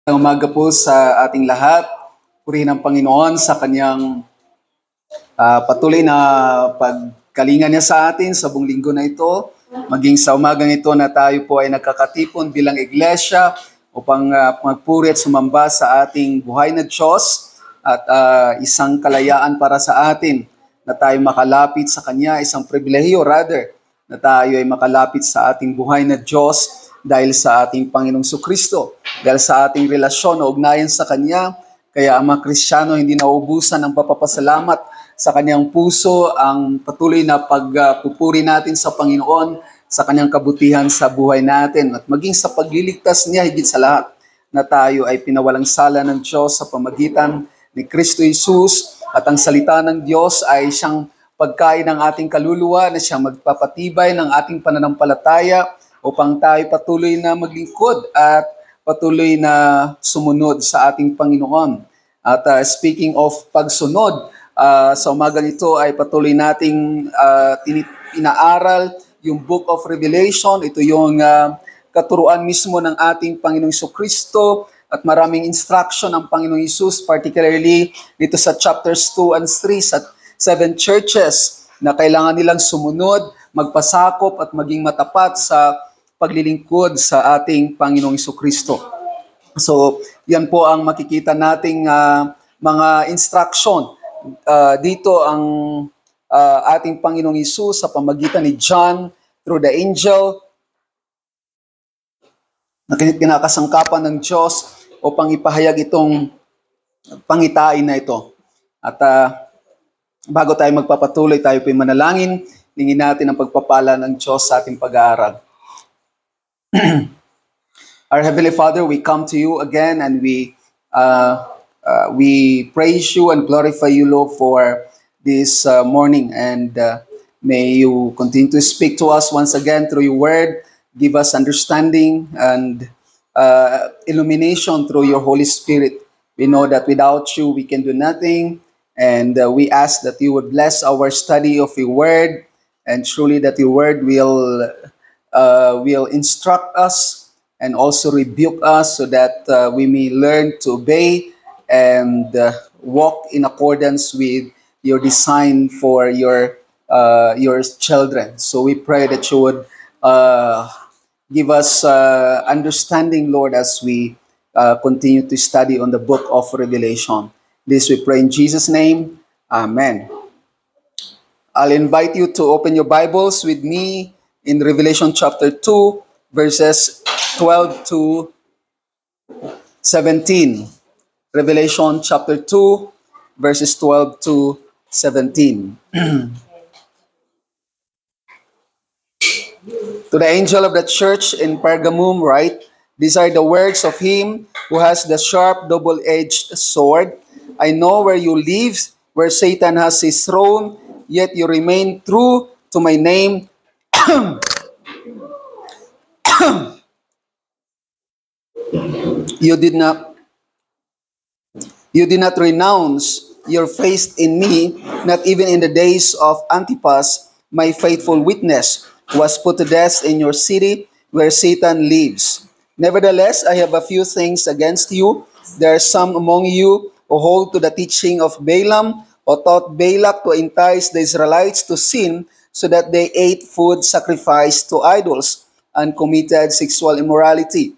Umaga po sa ating lahat. Purihin ang Panginoon sa kanyang patuloy na pagkalinga niya sa atin sa buong linggo na ito. Maging sa umagang ito na tayo po ay nagkakatipon bilang iglesia upang magpuri at sumamba sa ating buhay na Diyos at isang kalayaan para sa atin na tayo makalapit sa Kanya, isang pribilehiyo rather, na tayo ay makalapit sa ating buhay na Diyos dahil sa ating Panginoong Kristo, dahil sa ating relasyon o ugnayan sa Kanya. Kaya ang mga Kristiyano hindi nauubusan ng papapasalamat sa Kanyang puso, ang patuloy na pagpupuri natin sa Panginoon, sa Kanyang kabutihan sa buhay natin, at maging sa pagliligtas niya higit sa lahat, na tayo ay pinawalang sala ng Diyos sa pamagitan ni Kristo Jesus, at ang salita ng Diyos ay siyang pagkain ng ating kaluluwa, na siyang magpapatibay ng ating pananampalataya, upang tayo patuloy na maglingkod at patuloy na sumunod sa ating Panginoon. At speaking of pagsunod, sa umagang ito ay patuloy nating inaaral yung Book of Revelation. Ito yung katuruan mismo ng ating Panginoong Kristo, at maraming instruction ng Panginoong Hesus, particularly dito sa chapters 2 and 3 sa 7 churches na kailangan nilang sumunod, magpasakop at maging matapat sa paglilingkod sa ating Panginoong Kristo. So, yan po ang makikita nating mga instruction. Dito ang ating Panginoong Hesus sa pamagitan ni John through the angel na kinakasangkapan ng Diyos upang ipahayag itong pangitain na ito. At bago tayo magpapatuloy, tayo po'y manalangin. Hingin natin ang pagpapala ng Diyos sa ating pag-aaral. Our Heavenly Father, we come to you again and we praise you and glorify you, Lord, for this morning. And may you continue to speak to us once again through your word. Give us understanding and illumination through your Holy Spirit. We know that without you, we can do nothing. And we ask that you would bless our study of your word, and truly that your word will instruct us and also rebuke us, so that we may learn to obey and walk in accordance with your design for your children. So we pray that you would give us understanding, Lord, as we continue to study on the book of Revelation. This we pray in Jesus' name. Amen. I'll invite you to open your Bibles with me in Revelation chapter 2, verses 12 to 17. Revelation chapter 2, verses 12 to 17. To the angel of the church in Pergamum write, these are the words of him who has the sharp double-edged sword. I know where you live, where Satan has his throne, yet you remain true to my name. You did not renounce your faith in me, not even in the days of Antipas, my faithful witness, who was put to death in your city where Satan lives. Nevertheless, I have a few things against you. There are some among you who hold to the teaching of Balaam, who taught Balak to entice the Israelites to sin, so that they ate food sacrificed to idols and committed sexual immorality.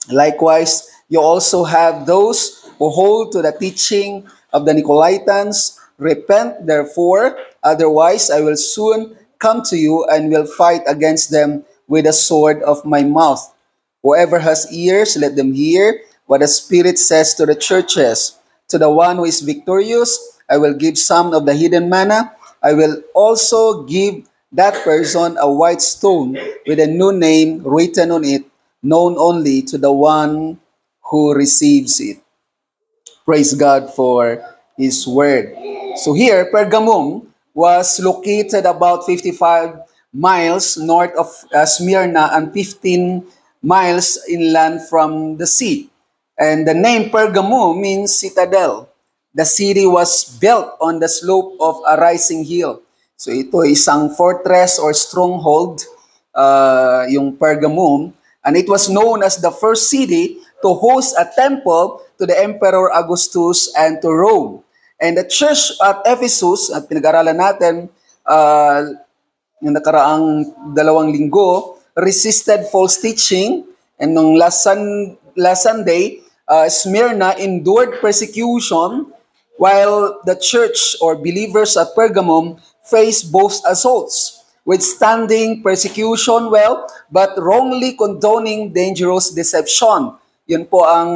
Likewise, you also have those who hold to the teaching of the Nicolaitans. Repent, therefore, otherwise I will soon come to you and will fight against them with the sword of my mouth. Whoever has ears, let them hear what the Spirit says to the churches. To the one who is victorious, I will give some of the hidden manna. I will also give that person a white stone with a new name written on it, known only to the one who receives it. Praise God for His word. So here, Pergamum was located about 55 miles north of Smyrna and 15 miles inland from the sea. And the name Pergamum means citadel. The city was built on the slope of a rising hill. So ito isang fortress or stronghold, yung Pergamum, And it was known as the first city to host a temple to the Emperor Augustus and to Rome. And the church at Ephesus, at pinag-aralan natin yung nakaraang 2 linggo, resisted false teaching. And nung last Sunday, Smyrna endured persecution while the church or believers at Pergamum faced both assaults, withstanding persecution well, but wrongly condoning dangerous deception. Yun po ang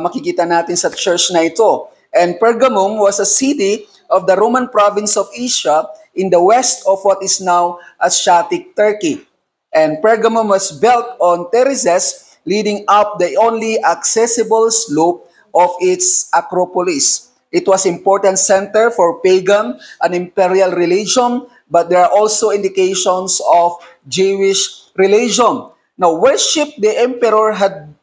makikita natin sa church na ito. And Pergamum was a city of the Roman province of Asia in the west of what is now Asiatic Turkey. And Pergamum was built on terraces leading up the only accessible slope of its Acropolis. It was important center for pagan and imperial religion, but there are also indications of Jewish religion. Now, worship the emperor had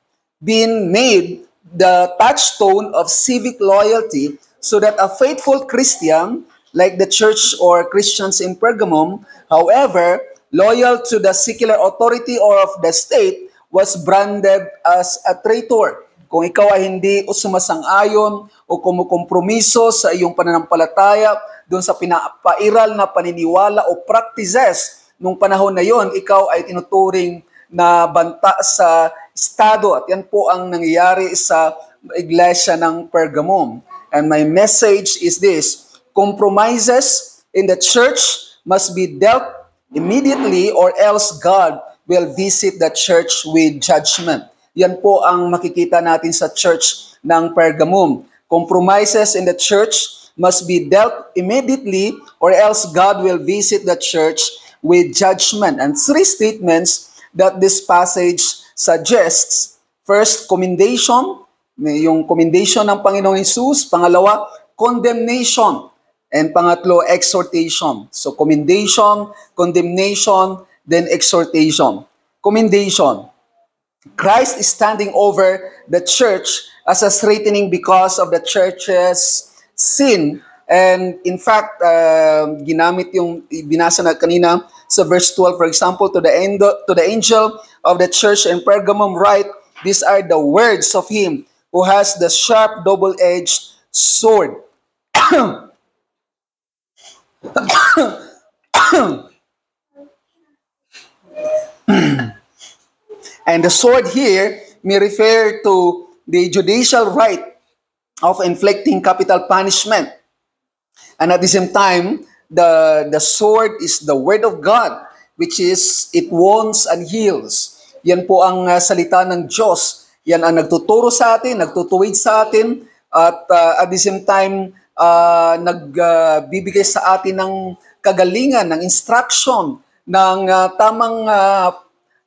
been made the touchstone of civic loyalty so that a faithful Christian, like the church or Christians in Pergamum, however, loyal to the secular authority or of the state, was branded as a traitor. Kung ikaw ay hindi o sumasang-ayon o kumukompromiso sa iyong pananampalataya doon sa pinapairal na paniniwala o practices nung panahon na yon, ikaw ay tinuturing na banta sa estado. At yan po ang nangyayari sa iglesia ng Pergamum. And my message is this: compromises in the church must be dealt immediately or else God will visit the church with judgment. Yan po ang makikita natin sa church ng Pergamum. Compromises in the church must be dealt immediately or else God will visit the church with judgment. And three statements that this passage suggests. First, commendation, yung commendation ng Panginoong Hesus. Pangalawa, condemnation. And pangatlo, exhortation. So commendation, condemnation, then exhortation. Commendation. Christ is standing over the church as a straightening because of the church's sin. And in fact, ginamit yung binasa na kanina sa verse 12, for example, to the angel of the church in Pergamum write, these are the words of him who has the sharp double-edged sword. And the sword here may refer to the judicial right of inflicting capital punishment. And at the same time, the sword is the word of God, which is, it wounds and heals. Yan po ang salita ng Diyos. Yan ang nagtuturo sa atin, nagtutuwid sa atin, at at the same time, nagbibigay sa atin ng kagalingan, ng instruction, ng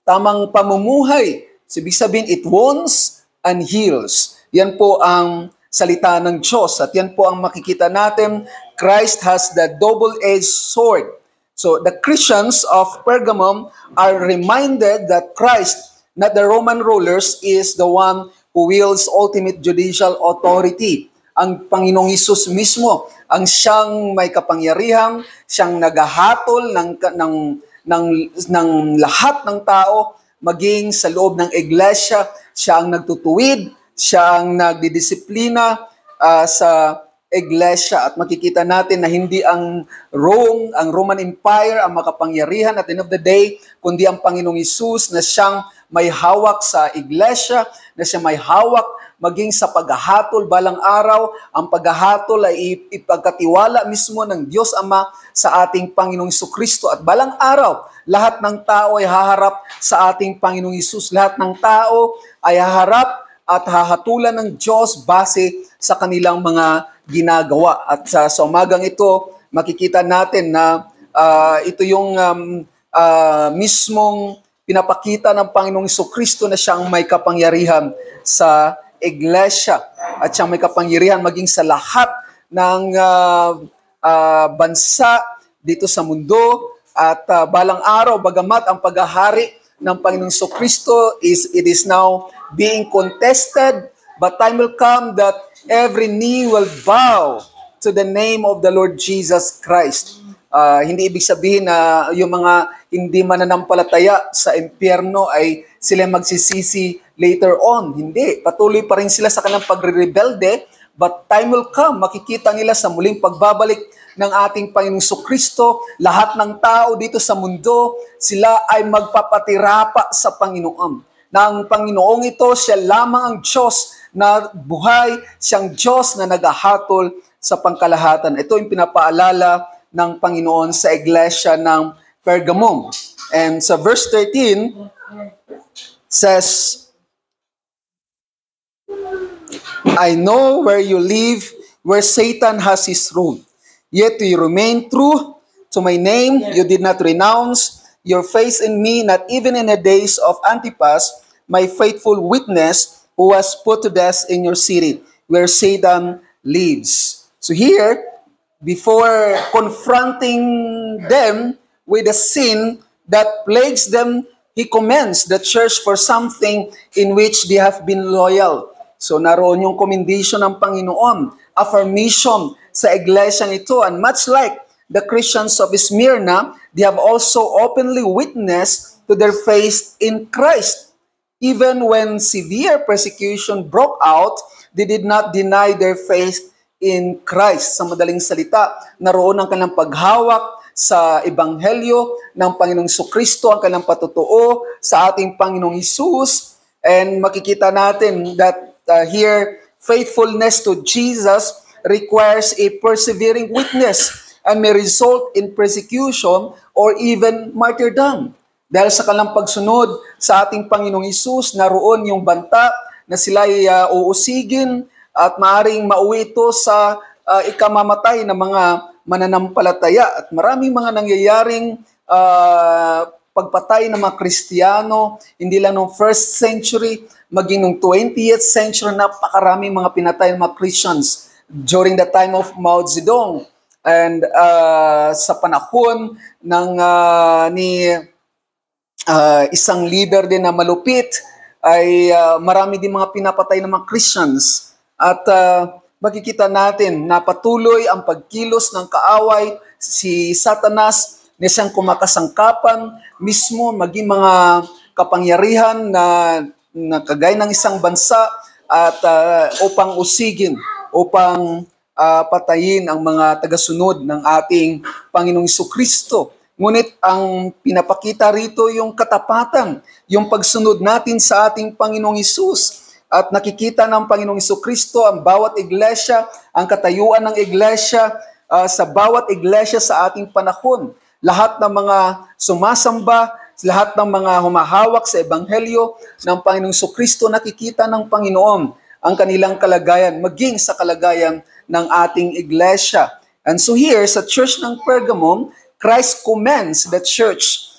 tamang pamumuhay. So, ibig sabihin, it wounds and heals. Yan po ang salita ng Diyos. At yan po ang makikita natin. Christ has the double-edged sword. So, the Christians of Pergamum are reminded that Christ, not the Roman rulers, is the one who wields ultimate judicial authority. Ang Panginoong Hesus mismo, ang siyang may kapangyarihan, siyang naghahatol ng lahat ng tao, maging sa loob ng iglesia, siya ang nagtutuwid, siya ang nagdidisiplina sa iglesia. At makikita natin na hindi ang Roman Empire ang makapangyarihan at the end of the day, kundi ang Panginoong Hesus na siyang may hawak sa iglesia, na siya may hawak maging sa paghahatol balang araw. Ang paghahatol ay ipagkatiwala mismo ng Diyos Ama sa ating Panginoong Jesucristo. At balang araw, lahat ng tao ay haharap sa ating Panginoong Hesus. Lahat ng tao ay haharap at hahatulan ng Diyos base sa kanilang mga ginagawa. At sa umagang ito, makikita natin na ito yung mismong pinapakita ng Panginoong Jesucristo na siyang may kapangyarihan sa iglesia at siyang may kapangyarihan maging sa lahat ng bansa dito sa mundo. At balang araw, bagamat ang paghahari ng Panginoong Jesucristo it is now being contested, but time will come that every knee will bow to the name of the Lord Jesus Christ. Hindi ibig sabihin na yung mga hindi mananampalataya sa impyerno ay sila magsisisi later on. Hindi. Patuloy pa rin sila sa kanilang pagre-rebelde, but time will come, makikita nila sa muling pagbabalik ng ating Panginoong Kristo, lahat ng tao dito sa mundo, sila ay magpapatirapa sa Panginoon. Na ang Panginoong ito, siya lamang ang Diyos na buhay, siyang Diyos na naghahatol sa pangkalahatan. Ito yung pinapaalala ng Panginoon sa iglesia ng Pergamum. And sa verse 13, says, I know where you live, where Satan has his throne. Yet you remain true to my name. You did not renounce your faith in me, not even in the days of Antipas, my faithful witness, who was put to death in your city, where Satan lives. So here, before confronting them with the sin that plagues them, he commends the church for something in which they have been loyal. So naroon yung commendation ng Panginoon, affirmation sa iglesia ito. And much like the Christians of Smyrna, they have also openly witnessed to their faith in Christ. Even when severe persecution broke out, they did not deny their faith in Christ. Sa madaling salita, naroon ang kanilang paghawak sa Ebanghelyo ng Panginoong Kristo, ang kanilang patutuo sa ating Panginoong Hesus. And makikita natin that here, faithfulness to Jesus requires a persevering witness and may result in persecution or even martyrdom. Dahil sa kanilang pagsunod sa ating Panginoong Hesus, naroon yung banta na sila ay uusigin at maaring mauwi ito sa ikamamatay ng mga mananampalataya. At maraming mga nangyayaring pagpatay ng mga Kristiyano, hindi lang noong 1st century, maging noong 20th century, napakaraming mga pinatay ng mga Christians during the time of Mao Zedong. And sa panahon ng isang leader din na malupit, ay marami din mga pinapatay ng mga Christians. At makikita natin na patuloy ang pagkilos ng kaaway, si Satanas, na siyang kumakasangkapan mismo, maging mga kapangyarihan na kagaya ng isang bansa at upang usigin, upang patayin ang mga tagasunod ng ating Panginoong Kristo. Ngunit ang pinapakita rito yung katapatan, yung pagsunod natin sa ating Panginoong Hesus. At nakikita ng Panginoong Kristo ang bawat iglesia, ang katayuan ng iglesia sa bawat iglesia sa ating panahon. Lahat ng mga sumasamba, lahat ng mga humahawak sa Ebanghelyo ng Panginoong Kristo, nakikita ng Panginoon ang kanilang kalagayan, maging sa kalagayan ng ating iglesia. And so here, sa church ng Pergamum, Christ commends the church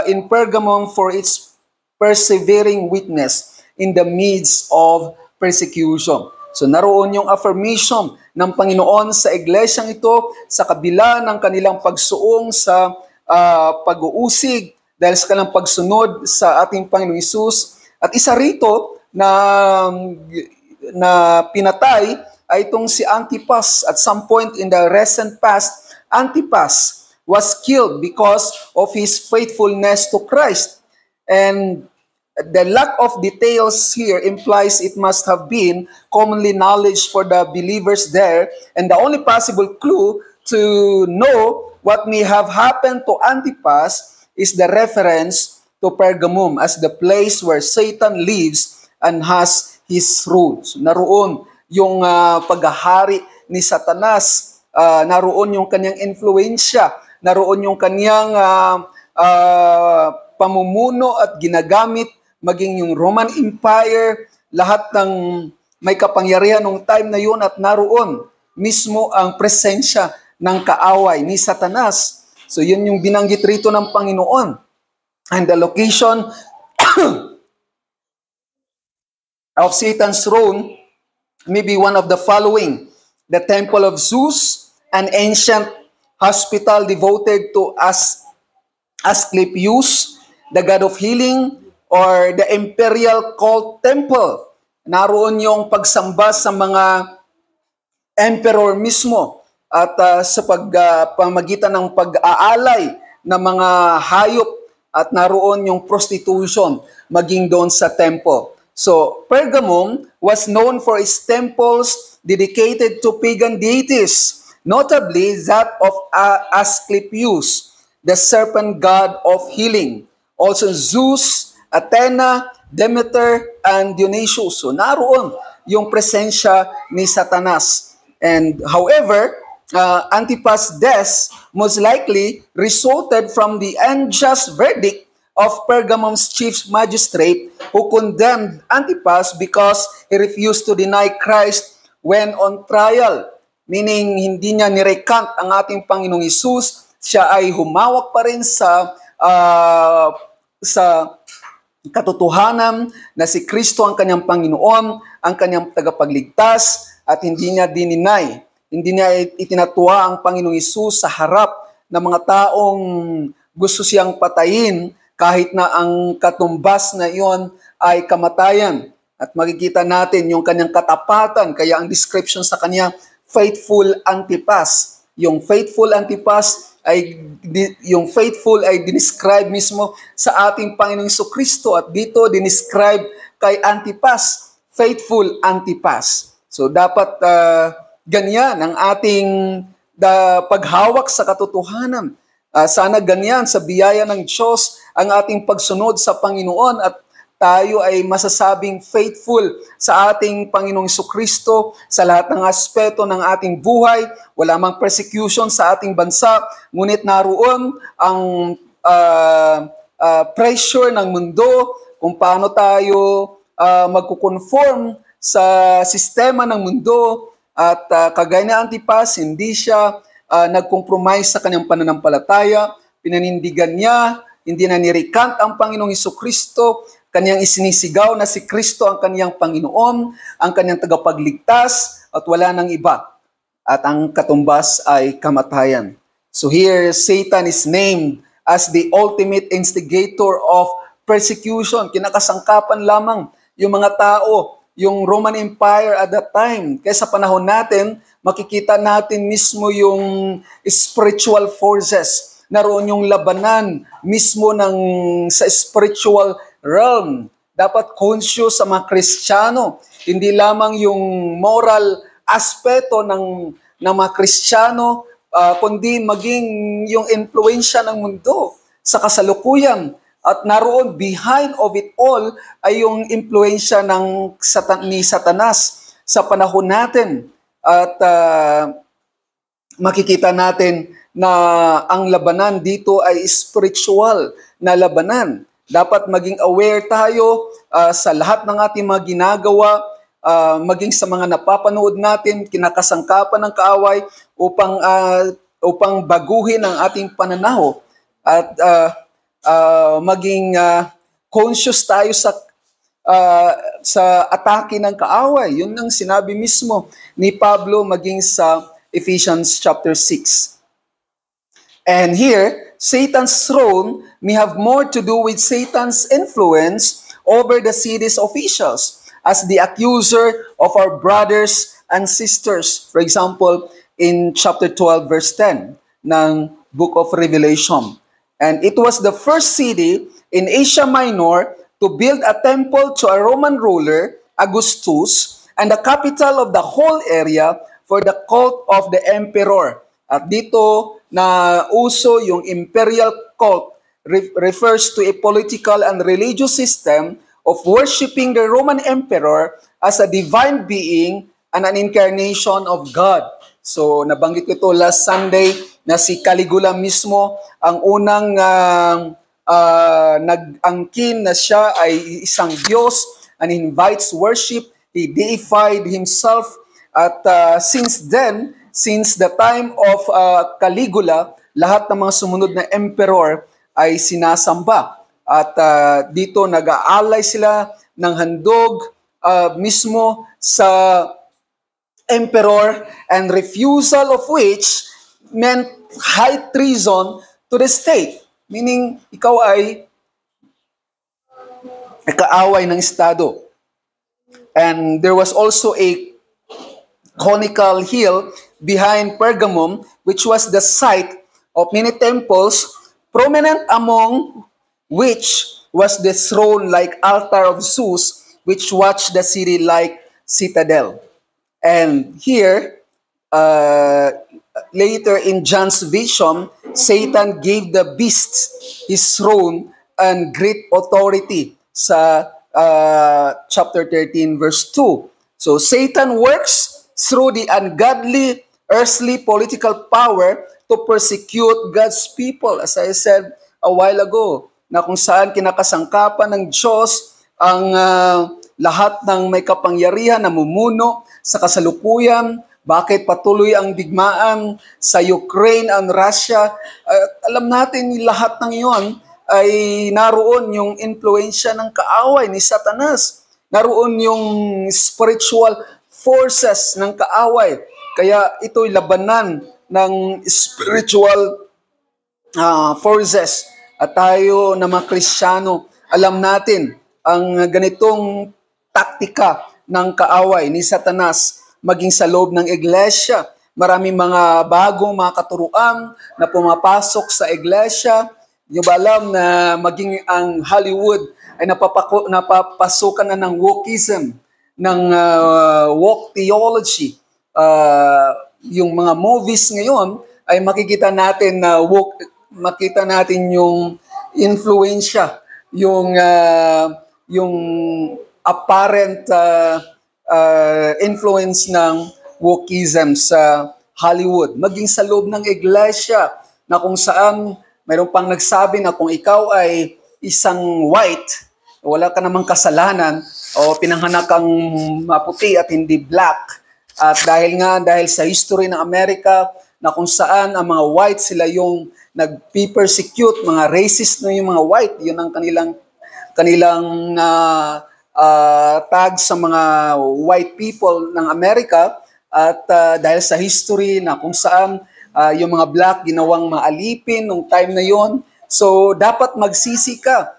in Pergamum for its persevering witness in the midst of persecution. So naroon yung affirmation ng Panginoon sa iglesyang ito sa kabila ng kanilang pagsuong sa pag-uusig dahil sa kanilang pagsunod sa ating Panginoong Hesus. At isa rito na pinatay ay itong si Antipas. At some point in the recent past, Antipas was killed because of his faithfulness to Christ. And the lack of details here implies it must have been commonly knowledge for the believers there, and the only possible clue to know what may have happened to Antipas is the reference to Pergamum as the place where Satan lives and has his rule. So, naroon yung paghahari ni Satanas, naroon yung kanyang influensya, naroon yung kanyang pamumuno at ginagamit, maging yung Roman Empire, lahat ng may kapangyarihan ng time na yun, at naroon mismo ang presensya ng kaaway ni Satanas. So yun yung binanggit rito ng Panginoon. And the location of Satan's throne may be one of the following: the temple of Zeus, an ancient hospital devoted to Asclepius, the god of healing, or the imperial cult temple. Naroon yung pagsamba sa mga emperor mismo. at sa pamagitan ng pag-aalay ng mga hayop at naroon yung prostitution maging doon sa temple. So, Pergamum was known for its temples dedicated to pagan deities, notably that of Asclepius, the serpent god of healing. Also Zeus, Athena, Demeter, and Dionysius. So naroon yung presensya ni Satanas. And however, Antipas' death most likely resulted from the unjust verdict of Pergamum's chief magistrate who condemned Antipas because he refused to deny Christ when on trial. Meaning, hindi niya nirecant ang ating Panginoong Hesus. Siya ay humawak pa rin sa katotohanan na si Kristo ang kanyang Panginoon, ang kanyang tagapagligtas, at hindi niya dininay. Hindi niya itinatuwa ang Panginoong Hesus sa harap ng mga taong gusto siyang patayin kahit na ang katumbas na iyon ay kamatayan. At makikita natin yung kanyang katapatan, kaya ang description sa kanya, faithful Antipas. Yung faithful Antipas ay dinescribe mismo sa ating Panginoong Jesucristo, at dito dinescribe kay Antipas, faithful Antipas. So dapat ganyan ang ating paghawak sa katotohanan. Sana ganyan sa biyaya ng Diyos ang ating pagsunod sa Panginoon, at tayo ay masasabing faithful sa ating Panginoong Jesucristo sa lahat ng aspeto ng ating buhay. Wala mang persecution sa ating bansa, ngunit naroon ang pressure ng mundo kung paano tayo magkukonform sa sistema ng mundo. At kagaya ni Antipas, hindi siya nag-compromise sa kanyang pananampalataya, pinanindigan niya, hindi na nirecant ang Panginoong Jesucristo, kanyang isinisigaw na si Kristo ang kanyang Panginoon, ang kanyang tagapagligtas, at wala nang iba. At ang katumbas ay kamatayan. So here, Satan is named as the ultimate instigator of persecution. Kinakasangkapan lamang yung mga tao, yung Roman Empire at that time. Kaya sa panahon natin, makikita natin mismo yung spiritual forces. Naroon yung labanan mismo sa spiritual realm. Dapat conscious sa mga Kristiyano. Hindi lamang yung moral aspeto ng mga Kristiyano, kundi maging yung influensya ng mundo sa kasalukuyan. At naroon behind of it all ay yung influensya ni Satanas sa panahon natin. At makikita natin na ang labanan dito ay spiritual na labanan. Dapat maging aware tayo sa lahat ng ating mga ginagawa, maging sa mga napapanood natin, kinakasangkapan ng kaaway upang baguhin ang ating pananaw. At maging conscious tayo sa atake ng kaaway. Yun ang sinabi mismo ni Pablo maging sa Ephesians chapter 6. And here, Satan's throne may have more to do with Satan's influence over the city's officials as the accuser of our brothers and sisters. For example, in chapter 12, verse 10 ng Book of Revelation. And it was the first city in Asia Minor to build a temple to a Roman ruler, Augustus, and the capital of the whole area for the cult of the emperor. At dito na uso yung imperial cult refers to a political and religious system of worshiping the Roman emperor as a divine being and an incarnation of God. So nabanggit ko ito last Sunday na si Caligula mismo ang unang nag-angkin na siya ay isang Diyos and invites worship. He deified himself at since the time of Caligula, lahat ng mga sumunod na emperor ay sinasamba. At dito nag-aalay sila ng handog mismo sa emperor, and refusal of which meant high treason to the state. Meaning, ikaw ay kaaway ng estado. And there was also a conical hill behind Pergamum, which was the site of many temples, prominent among which was the throne-like altar of Zeus, which watched the city like citadel. And here, later in John's vision, Satan gave the beast his throne and great authority sa chapter 13 verse 2. So Satan works through the ungodly earthly political power to persecute God's people. As I said a while ago, na kung saan kinakasangkapan ng Diyos ang lahat ng may kapangyarihan na mumuno sa kasalukuyan. Bakit patuloy ang digmaan sa Ukraine and Russia? Alam natin lahat ng iyon ay naroon yung influensya ng kaaway ni Satanas. Naroon yung spiritual forces ng kaaway. Kaya ito'y labanan ng spiritual forces. At tayo na mga Kristiyano, alam natin ang ganitong taktika ng kaaway ni Satanas maging sa loob ng iglesia. Maraming mga bagong mga katuruan na pumapasok sa iglesia. Yung ba alam na maging ang Hollywood ay napapasukan na ng wokeism, ng woke theology. Yung mga movies ngayon ay makikita natin na makita natin yung influensya, yung apparent influence ng wokeism sa Hollywood, maging sa loob ng iglesia, na kung saan mayroon pang nagsabi na kung ikaw ay isang white, wala ka namang kasalanan, o pinanganak kang maputi at hindi black. At dahil sa history ng Amerika, na kung saan ang mga white sila yung nag-persecute, mga racist no yung mga white, yun ang kanilang tag sa mga white people ng Amerika. At dahil sa history na kung saan yung mga black ginawang maalipin nung time na yon, so dapat magsisi ka.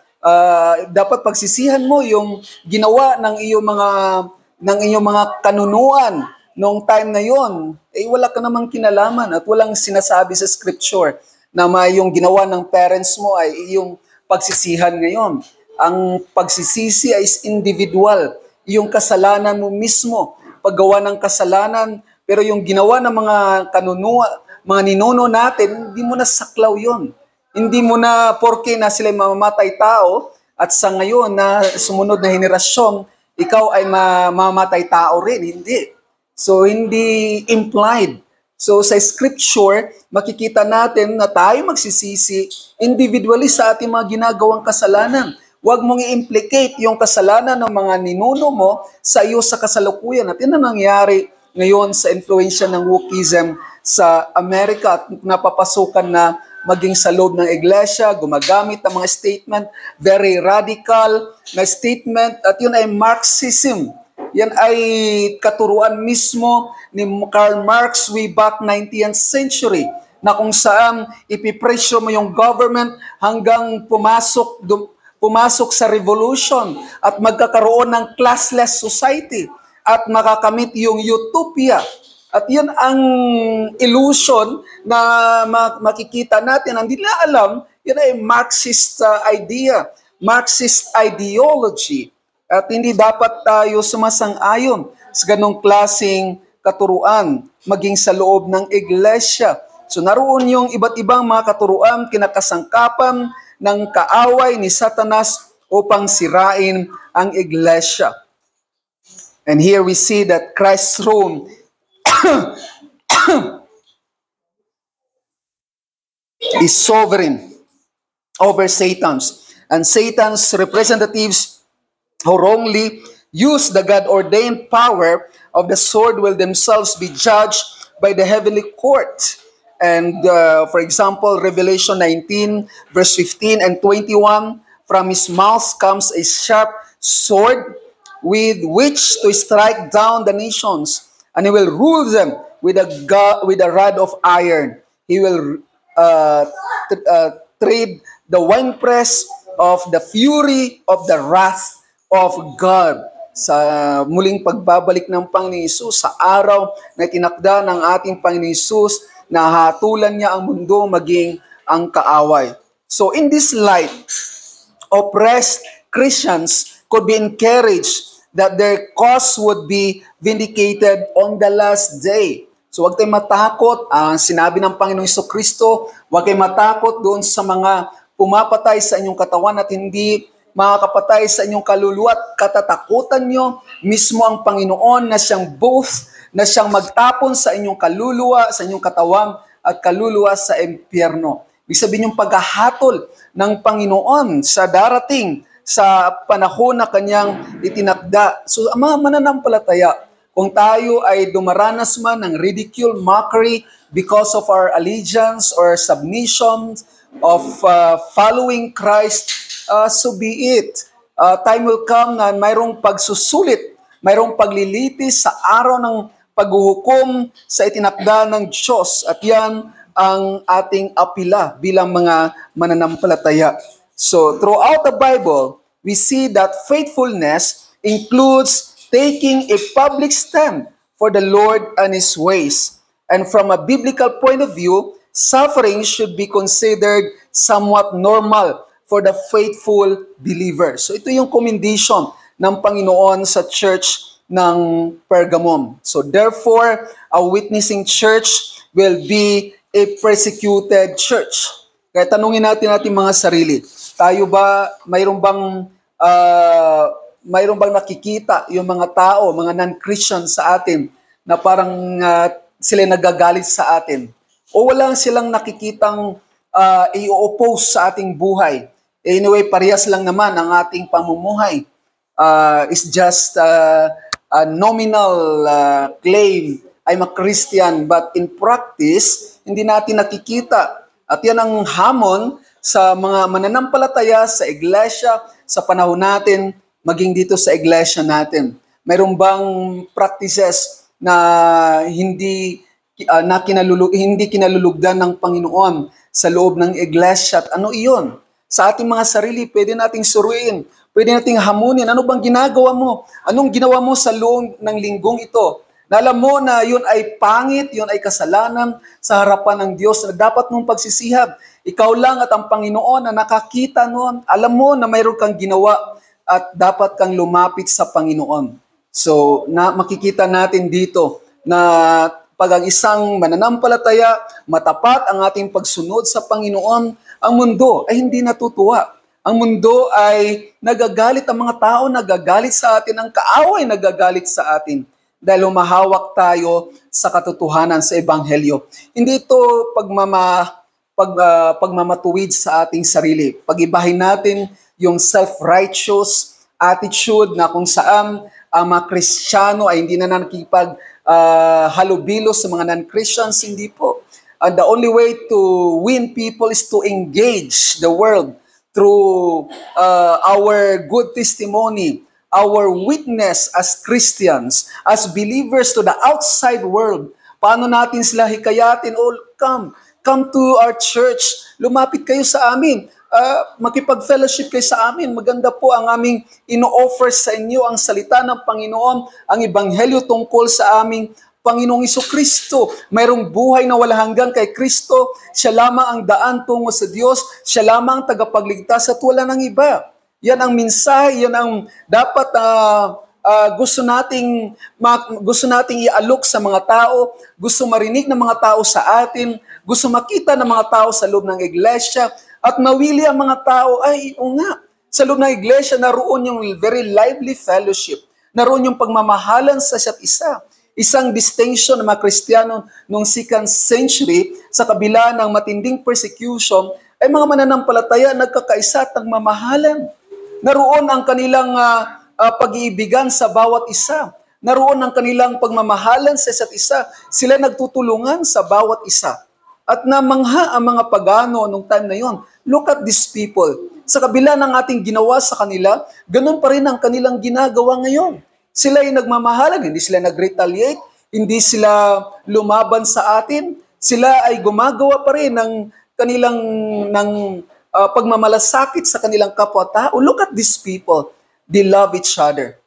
Dapat pagsisihan mo yung ginawa ng iyong mga kanunuan nung time na yon. Wala ka namang kinalaman at walang sinasabi sa scripture na yung ginawa ng parents mo ay iyong pagsisihan ngayon. Ang pagsisisi ay individual. Yung kasalanan mo mismo, paggawa ng kasalanan, pero yung ginawa ng mga mga ninuno natin, hindi mo na saklaw yon. Hindi mo na, porke na sila mamamatay tao, at sa ngayon na sumunod na henerasyon, ikaw ay mamamatay tao rin. Hindi. So, hindi implied. So, sa scripture, makikita natin na tayo magsisisi individually sa ating mga ginagawang kasalanan. Huwag mong i-implicate yung kasalanan ng mga ninuno mo sa iyo sa kasalukuyan. At yun ang nangyari ngayon sa influensya ng wokeism sa Amerika, at napapasukan na maging sa loob ng iglesia, gumagamit ng mga statement, very radical na statement, at yun ay Marxism. Yan ay katuruan mismo ni Karl Marx way back 19th century, na kung saan ipipresyo mo yung government hanggang pumasok sa revolution at magkakaroon ng classless society at makakamit yung utopia. At yun ang illusion na makikita natin. Hindi na alam, yun ay Marxist idea, Marxist ideology. At hindi dapat tayo sumasang-ayon sa ganong klaseng katuruan, maging sa loob ng iglesia. So naroon yung iba't ibang mga katuruan, kinakasangkapan ng kaaway ni Satanas upang sirain ang iglesia. And here we see that Christ's throne is sovereign over Satan's. And Satan's representatives who wrongly use the God-ordained power of the sword will themselves be judged by the heavenly court. And for example, Revelation 19, verse 15 and 21, from his mouth comes a sharp sword with which to strike down the nations, and he will rule them with a rod of iron. He will tread the winepress of the fury of the wrath of God. sa muling pagbabalik ng Panginoon Hesus, sa araw na tinakda ng ating Panginoon Hesus na hatulan niya ang mundo maging ang kaaway. So in this light, oppressed Christians could be encouraged that their cause would be vindicated on the last day. So huwag tayong matakot. Sinabi ng Panginoong Jesucristo, huwag kayong matakot doon sa mga pumapatay sa inyong katawan at hindi makakapatay sa inyong kaluluwa at katatakutan nyo mismo ang Panginoon na siyang magtapon sa inyong kaluluwa, sa inyong katawan at kaluluwa sa impyerno. Ibig sabihin yung paghahatol ng Panginoon sa darating sa panahon na kanyang itinakda. So, mga mananampalataya, kung tayo ay dumaranas man ng ridicule, mockery because of our allegiance or submission of following Christ, so be it. Time will come na mayroong pagsusulit, mayroong paglilitis sa araw ng paghuhukom sa itinakda ng Diyos. At yan ang ating apila bilang mga mananampalataya. So, throughout the Bible, we see that faithfulness includes taking a public stand for the Lord and His ways. And from a biblical point of view, suffering should be considered somewhat normal for the faithful believer. So ito yung commendation ng Panginoon sa church ng Pergamum. So therefore, a witnessing church will be a persecuted church. Kaya tanungin natin mga sarili, tayo ba, mayroon bang nakikita yung mga tao, mga non-Christian sa atin, na parang sila nagagalit sa atin? O wala silang nakikitang i-oppose sa ating buhay? Anyway, parehas lang naman ang ating pamumuhay. It's just a nominal claim, I'm a Christian, but in practice, hindi natin nakikita. At yan ang hamon sa mga mananampalataya sa iglesia, sa panahon natin, maging dito sa iglesia natin. Mayroon bang practices na hindi kinalulugdan ng Panginoon sa loob ng iglesia? At ano iyon? Sa ating mga sarili, pwede nating suruin, pwede nating hamunin. Ano bang ginagawa mo? Anong ginawa mo sa loob ng linggong ito? Na alam mo na yun ay pangit, yun ay kasalanan sa harapan ng Diyos na dapat mong pagsisihab. Ikaw lang at ang Panginoon na nakakita noon. Alam mo na mayroon kang ginawa at dapat kang lumapit sa Panginoon. So, makikita natin dito na pag ang isang mananampalataya, matapat ang ating pagsunod sa Panginoon, ang mundo ay hindi natutuwa. Ang mundo ay nagagalit, ang mga tao nagagalit sa atin, ang kaaway nagagalit sa atin dahil humahawak tayo sa katotohanan sa Ebanghelyo. Hindi ito pagmamatuwid sa ating sarili. Pag-ibahin natin yung self-righteous attitude na kung saan ang mga Kristiyano ay hindi na halubilo sa mga non-Christians. Hindi po. And the only way to win people is to engage the world through our good testimony, our witness as Christians, as believers to the outside world. Paano natin sila hikayatin? Oh, come to our church. Lumapit kayo sa amin. Makipag-fellowship kayo sa amin. Maganda po ang aming ino-offer sa inyo, ang salita ng Panginoon, ang ebanghelyo tungkol sa aming Panginoong Jesucristo. Mayroong buhay na wala hanggan kay Kristo. Siya lamang ang daan tungo sa Diyos. Siya lamang ang tagapagligtas at wala ng iba. Yan ang mensahe, yan ang dapat gusto nating ialok sa mga tao, gusto marinig ng mga tao sa atin, gusto makita ng mga tao sa loob ng iglesia, at mawili ang mga tao, ay, sa loob ng iglesia, naroon yung very lively fellowship, naroon yung pagmamahalan sa isa't isa. Isang distinction ng mga Kristiyano noong 2nd century, sa kabila ng matinding persecution, ay mga mananampalataya nagkakaisa at nagmamahalan. Naroon ang kanilang pag-iibigan sa bawat isa. Naroon ang kanilang pagmamahalan sa isa't isa. Sila nagtutulungan sa bawat isa. At namangha ang mga pagano nung time na yon. Look at these people. Sa kabila ng ating ginawa sa kanila, ganun pa rin ang kanilang ginagawa ngayon. Sila ay nagmamahalan, hindi sila nag-retaliate, hindi sila lumaban sa atin. Sila ay gumagawa pa rin ng kanilang pagmamalasakit sa kanilang kapwa-tao. Look at these people. They love each other.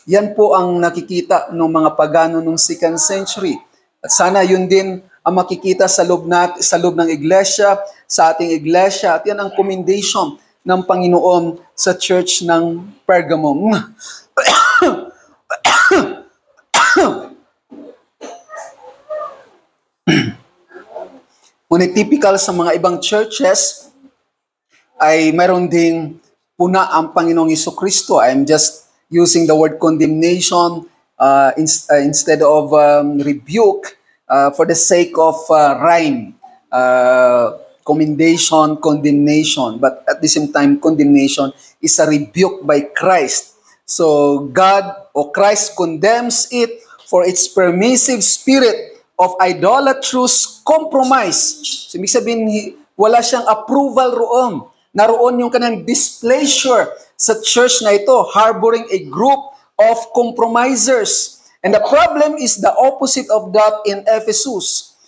Yan po ang nakikita ng mga pagano nung 2nd century. At sana yun din ang makikita sa loob ng iglesia, sa ating iglesia. At yan ang commendation ng Panginoon sa church ng Pergamum. Ngunit typical sa mga ibang churches ay mayroon ding puna ang Panginoong Jesucristo. I'm just using the word condemnation instead of rebuke for the sake of rhyme. Commendation, condemnation. But at the same time, condemnation is a rebuke by Christ. So God or Christ condemns it for its permissive spirit of idolatrous compromise. So, ibig sabihin, wala siyang approval roon. Naroon yung kanyang displeasure sa church na ito, harboring a group of compromisers. And the problem is the opposite of that in Ephesus.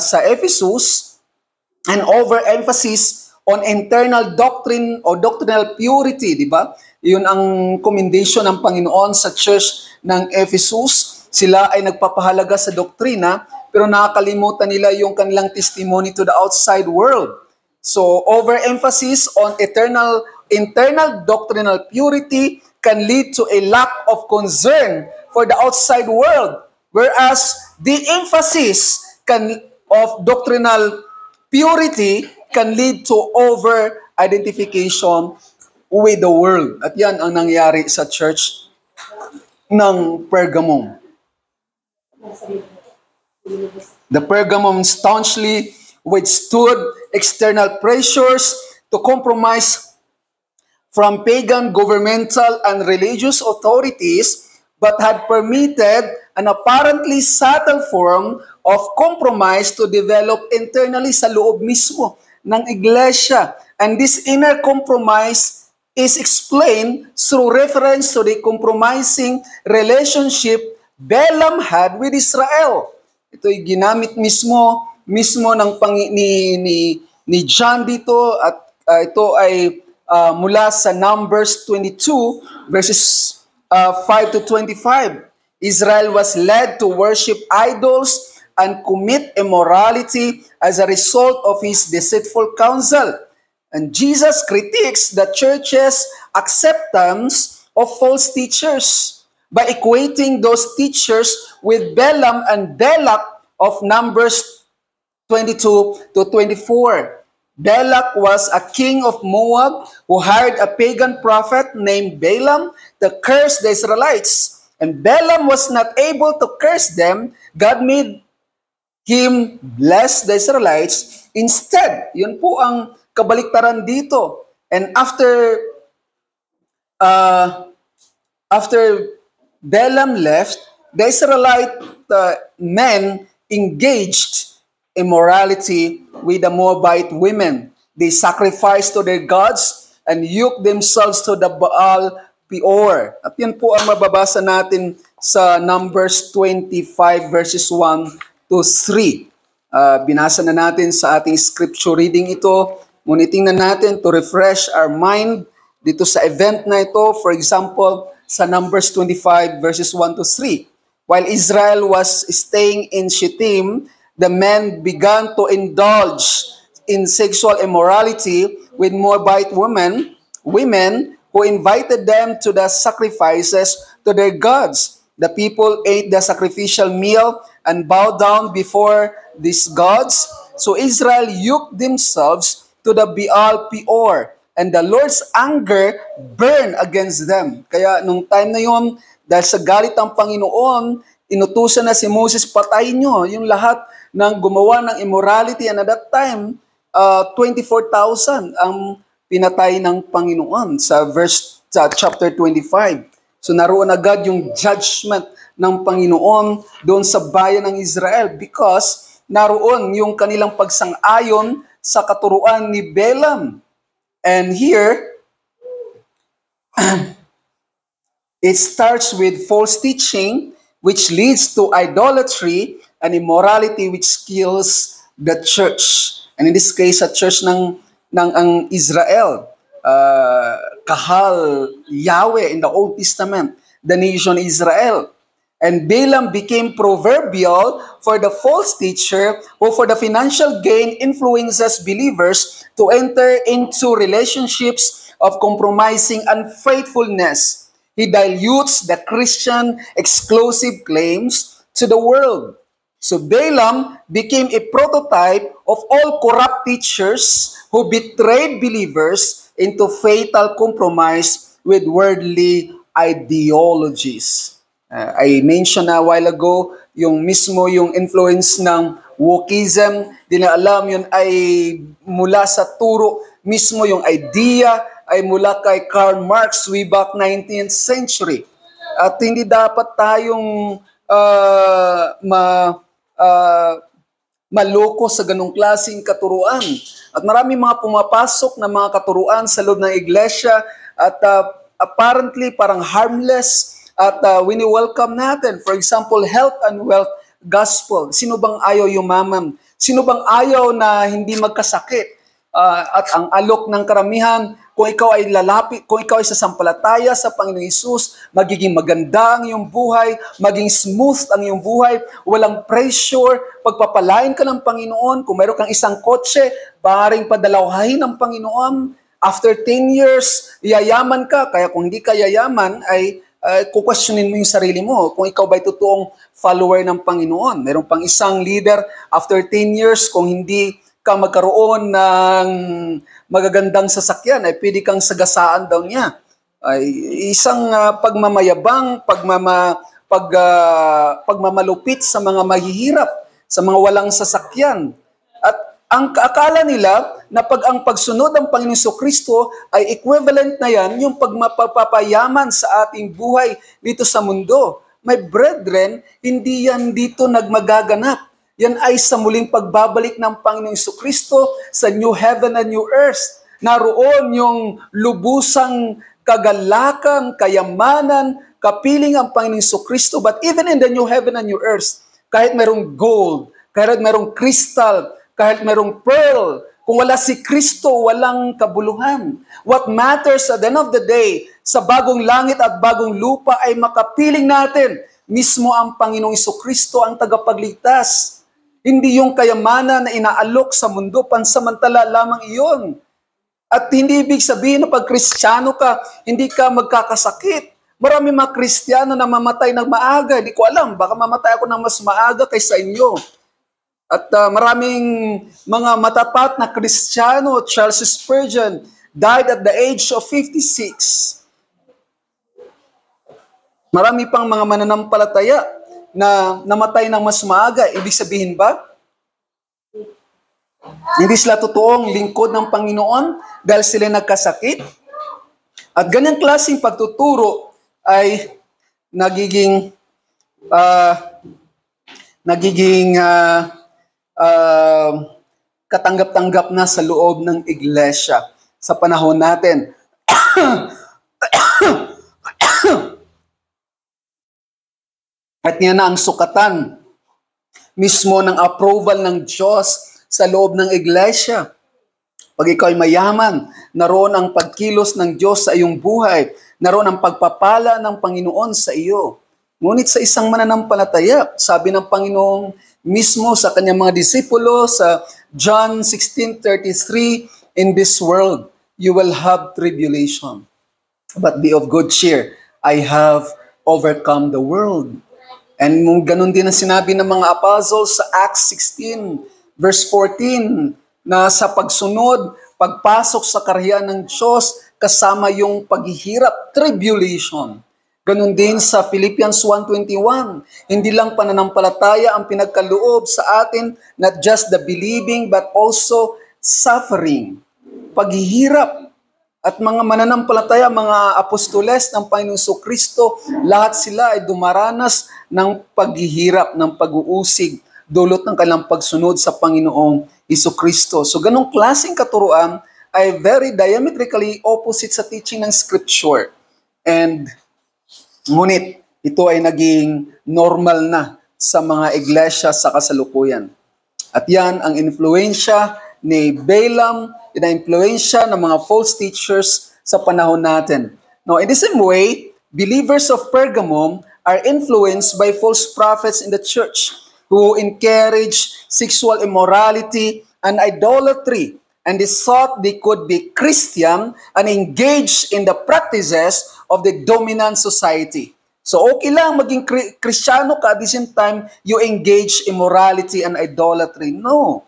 Sa Ephesus, an overemphasis on internal doctrine o doctrinal purity, di ba? Yun ang commendation ng Panginoon sa church ng Ephesus. Sila ay nagpapahalaga sa doktrina, pero nakakalimutan nila yung kanilang testimony to the outside world. So, overemphasis on internal doctrinal purity can lead to a lack of concern for the outside world, whereas the emphasis of doctrinal purity can lead to over-identification with the world. At yan ang nangyari sa church ng Pergamum. The Pergamum staunchly withstood external pressures to compromise from pagan governmental and religious authorities, but had permitted an apparently subtle form of compromise to develop internally sa loob mismo ng iglesia. And this inner compromise is explained through reference to the compromising relationship Balaam had with Israel. Ito'y ginamit mismo ng ni John dito, at ito ay mula sa Numbers 22 verses 5 to 25. Israel was led to worship idols and commit immorality as a result of his deceitful counsel. And Jesus critiques the church's acceptance of false teachers by equating those teachers with Balaam and Balak of Numbers 22 to 24. Balak was a king of Moab who hired a pagan prophet named Balaam to curse the Israelites. And Balaam was not able to curse them. God made him bless the Israelites. Instead, yun po ang kabaliktaran dito. And after Balaam left, the Israelite men engaged immorality with the Moabite women. They sacrificed to their gods and yoked themselves to the Baal Peor. At yan po ang mababasa natin sa Numbers 25 verses 1 to 3. Binasa na natin sa ating scripture reading ito. Ngunit tingnan natin to refresh our mind dito sa event na ito. For example, sa Numbers 25 verses 1 to 3. While Israel was staying in Shittim, the men began to indulge in sexual immorality with Moabite women who invited them to the sacrifices to their gods. The people ate the sacrificial meal and bowed down before these gods. So Israel yoked themselves to the Baal Peor, and the Lord's anger burned against them. Kaya nung time na yun, dahil sa galit ng Panginoon, inutusan na si Moses, patayin nyo yung lahat ng gumawa ng immorality. And at that time, 24,000 ang pinatay ng Panginoon sa chapter 25. So naroon agad yung judgment ng Panginoon doon sa bayan ng Israel because naroon yung kanilang pagsang-ayon sa katuruan ni Balaam. And here, it starts with false teaching which leads to idolatry and immorality which kills the church. And in this case, sa church ng Israel, kahal Yahweh in the Old Testament. the nation Israel. And Balaam became proverbial for the false teacher who for the financial gain influences believers to enter into relationships of compromising unfaithfulness. He dilutes the Christian exclusive claims to the world. So Balaam became a prototype of all corrupt teachers who betrayed believers into fatal compromise with worldly ideologies. I mentioned a while ago, yung mismo yung influence ng wokeism, di na alam yun ay mula sa turo, mismo yung idea ay mula kay Karl Marx way back 19th century. At hindi dapat tayong maloko sa ganong klaseng katuruan. At marami mga pumapasok na mga katuruan sa loob ng iglesia at apparently parang harmless. At wini-welcome natin. For example, health and wealth gospel. Sino bang ayaw yumaman? Sino bang ayaw na hindi magkasakit? At ang alok ng karamihan, kung ikaw ay lalapit, kung ikaw ay sasampalataya sa Panginoong Hesus, magiging maganda ang iyong buhay, maging smooth ang iyong buhay, walang pressure, pagpapalain ka ng Panginoon. Kung mayroon kang isang kotse, paring padalawhahin ng Panginoon. After 10 years, yayaman ka. Kaya kung hindi ka yayaman, ay kukwestiyonin mo yung sarili mo kung ikaw ba'y totoong follower ng Panginoon. Meron pang isang leader, after 10 years, kung hindi ka magkaroon ng magagandang sasakyan, ay pwede kang sagasaan daw niya. Ay isang pagmamayabang, pagmamalupit sa mga mahihirap, sa mga walang sasakyan. At ang akala nila na pag ang pagsunod ng Panginoong Kristo ay equivalent na yan yung pagmapapayaman sa ating buhay dito sa mundo. My brethren, hindi yan dito nagmagaganap. Yan ay sa muling pagbabalik ng Panginoong Kristo sa new heaven and new earth. Naroon yung lubusang kagalakan, kayamanan, kapiling ang Panginoong Kristo. But even in the new heaven and new earth, kahit merong gold, kahit merong crystal, kahit merong pearl, kung wala si Kristo, walang kabuluhan. What matters at the end of the day, sa bagong langit at bagong lupa ay makapiling natin, mismo ang Panginoong Kristo ang tagapagligtas. Hindi yung kayamanan na inaalok sa mundo, pansamantala lamang iyon. At hindi ibig sabihin na pag Kristiyano ka, hindi ka magkakasakit. Marami mga Kristiyano na mamatay ng maaga. Hindi ko alam, baka mamatay ako ng mas maaga kaysa inyo. At maraming mga matapat na Kristiyano, Charles Spurgeon, died at the age of 56. Marami pang mga mananampalataya na namatay ng mas maaga. Ibig sabihin ba? Hindi sila totoong lingkod ng Panginoon dahil sila nagkasakit? At ganyang klaseng pagtuturo ay nagiging katanggap-tanggap na sa loob ng iglesia sa panahon natin. At yan na ang sukatan mismo ng approval ng Diyos sa loob ng iglesia. Pag ikaw ay mayaman, naroon ang pagkilos ng Diyos sa iyong buhay, naroon ang pagpapala ng Panginoon sa iyo. Ngunit sa isang mananampalataya, sabi ng Panginoon mismo sa kanyang mga disipulo sa John 16:33, in this world you will have tribulation. But be of good cheer, I have overcome the world. And ganun din ang sinabi ng mga apostles sa Acts 16, verse 14, na sa pagsunod, pagpasok sa kaharian ng Diyos, kasama yung paghihirap, tribulation. Ganun din sa Philippians 1:21, hindi lang pananampalataya ang pinagkaloob sa atin, not just the believing, but also suffering, paghihirap. At mga mananampalataya, mga apostoles ng Panginoong Kristo, lahat sila ay dumaranas ng paghihirap, ng pag-uusig, dulot ng kanilang pagsunod sa Panginoong Kristo. So ganong klaseng katuruan ay very diametrically opposite sa teaching ng Scripture. And ngunit ito ay naging normal na sa mga iglesia sa kasalukuyan. At yan ang influensya ni Balaam, na influensya ng mga false teachers sa panahon natin. Now, in the same way, believers of Pergamum are influenced by false prophets in the church who encourage sexual immorality and idolatry, and they thought they could be Christian and engage in the practices of the dominant society. So okay lang maging Kristiyano ka, at the same time, you engage immorality and idolatry. No.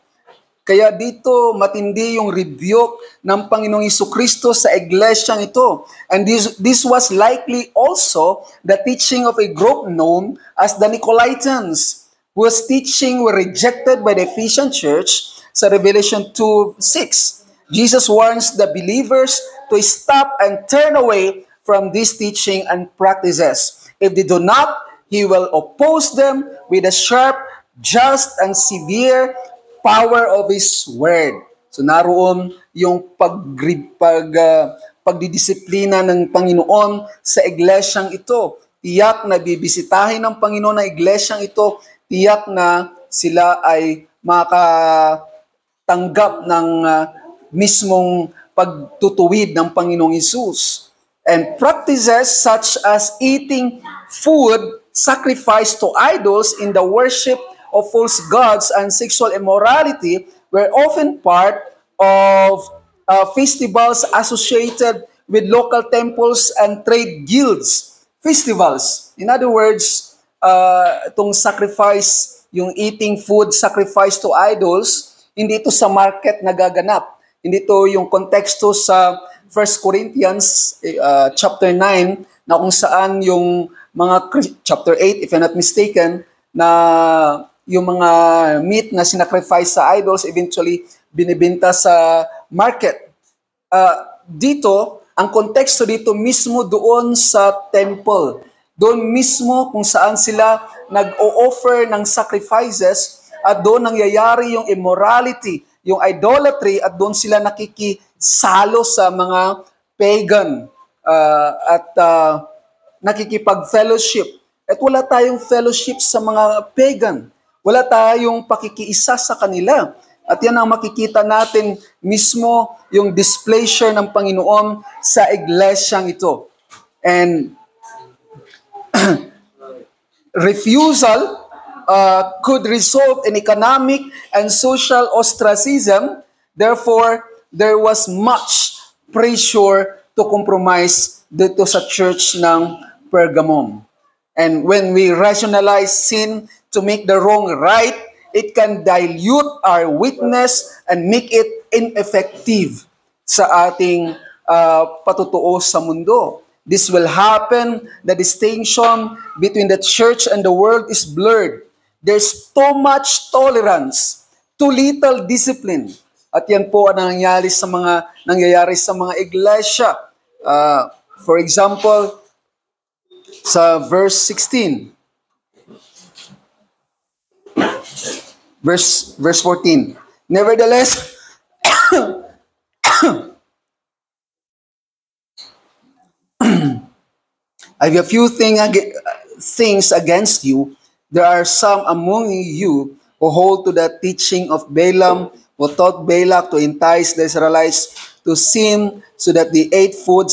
Kaya dito, matindi yung rebuke ng Panginoong Jesucristo sa iglesyang ito. And this was likely also the teaching of a group known as the Nicolaitans, whose teaching were rejected by the Ephesian church sa Revelation 2:6. Jesus warns the believers to stop and turn away from this teaching and practices. If they do not, He will oppose them with a sharp, just, and severe power of His word. So naroon yung pagdidisiplina ng Panginoon sa iglesyang ito. Tiyak na bibisitahin ng Panginoon na iglesyang ito, tiyak na sila ay makatanggap ng mismong pagtutuwid ng Panginoong Hesus. And practices such as eating food sacrificed to idols in the worship of false gods and sexual immorality were often part of festivals associated with local temples and trade guilds. Festivals. In other words, itong sacrifice, yung eating food sacrifice to idols, hindi ito sa market nagaganap. Hindi ito yung konteksto sa 1 Corinthians chapter 9 na kung saan yung mga chapter 8 if I'm not mistaken na yung mga meat na sinacrifice sa idols eventually binibenta sa market. Dito, ang konteksto dito mismo doon sa temple. Doon mismo kung saan sila nag-o-offer ng sacrifices at doon nangyayari yung immorality, yung idolatry at doon sila nakikisalo sa mga pagan at nakikipag-fellowship. At wala tayong fellowship sa mga pagan. Wala tayong pakikiisa sa kanila. At yan ang makikita natin mismo yung displeasure ng Panginoon sa iglesyang ito. And refusal could result in economic and social ostracism. Therefore, there was much pressure to compromise dito sa church ng Pergamum. And when we rationalize sin to make the wrong right, it can dilute our witness and make it ineffective sa ating patutuo sa mundo. This will happen. The distinction between the church and the world is blurred. There's too much tolerance, too little discipline. At yan po ang nangyayari sa mga iglesia. For example, sa verse 16. Verse 14. Nevertheless, I have a few things against you. There are some among you who hold to the teaching of Balaam, who taught Balak to entice the Israelites to sin so that they ate food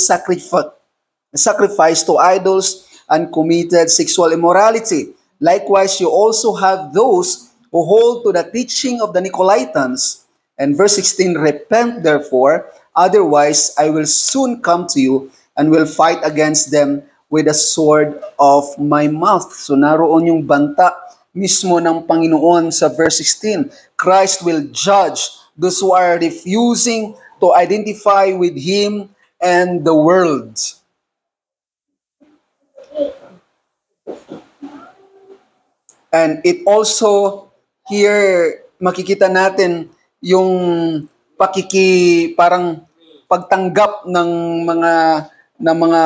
sacrificed to idols and committed sexual immorality. Likewise, you also have those who hold to the teaching of the Nicolaitans. And verse 16, repent therefore, otherwise I will soon come to you and will fight against them with the sword of my mouth. So naroon yung banta mismo ng Panginoon sa verse 16. Christ will judge those who are refusing to identify with Him and the world. And it also, here, makikita natin yung parang pagtanggap ng mga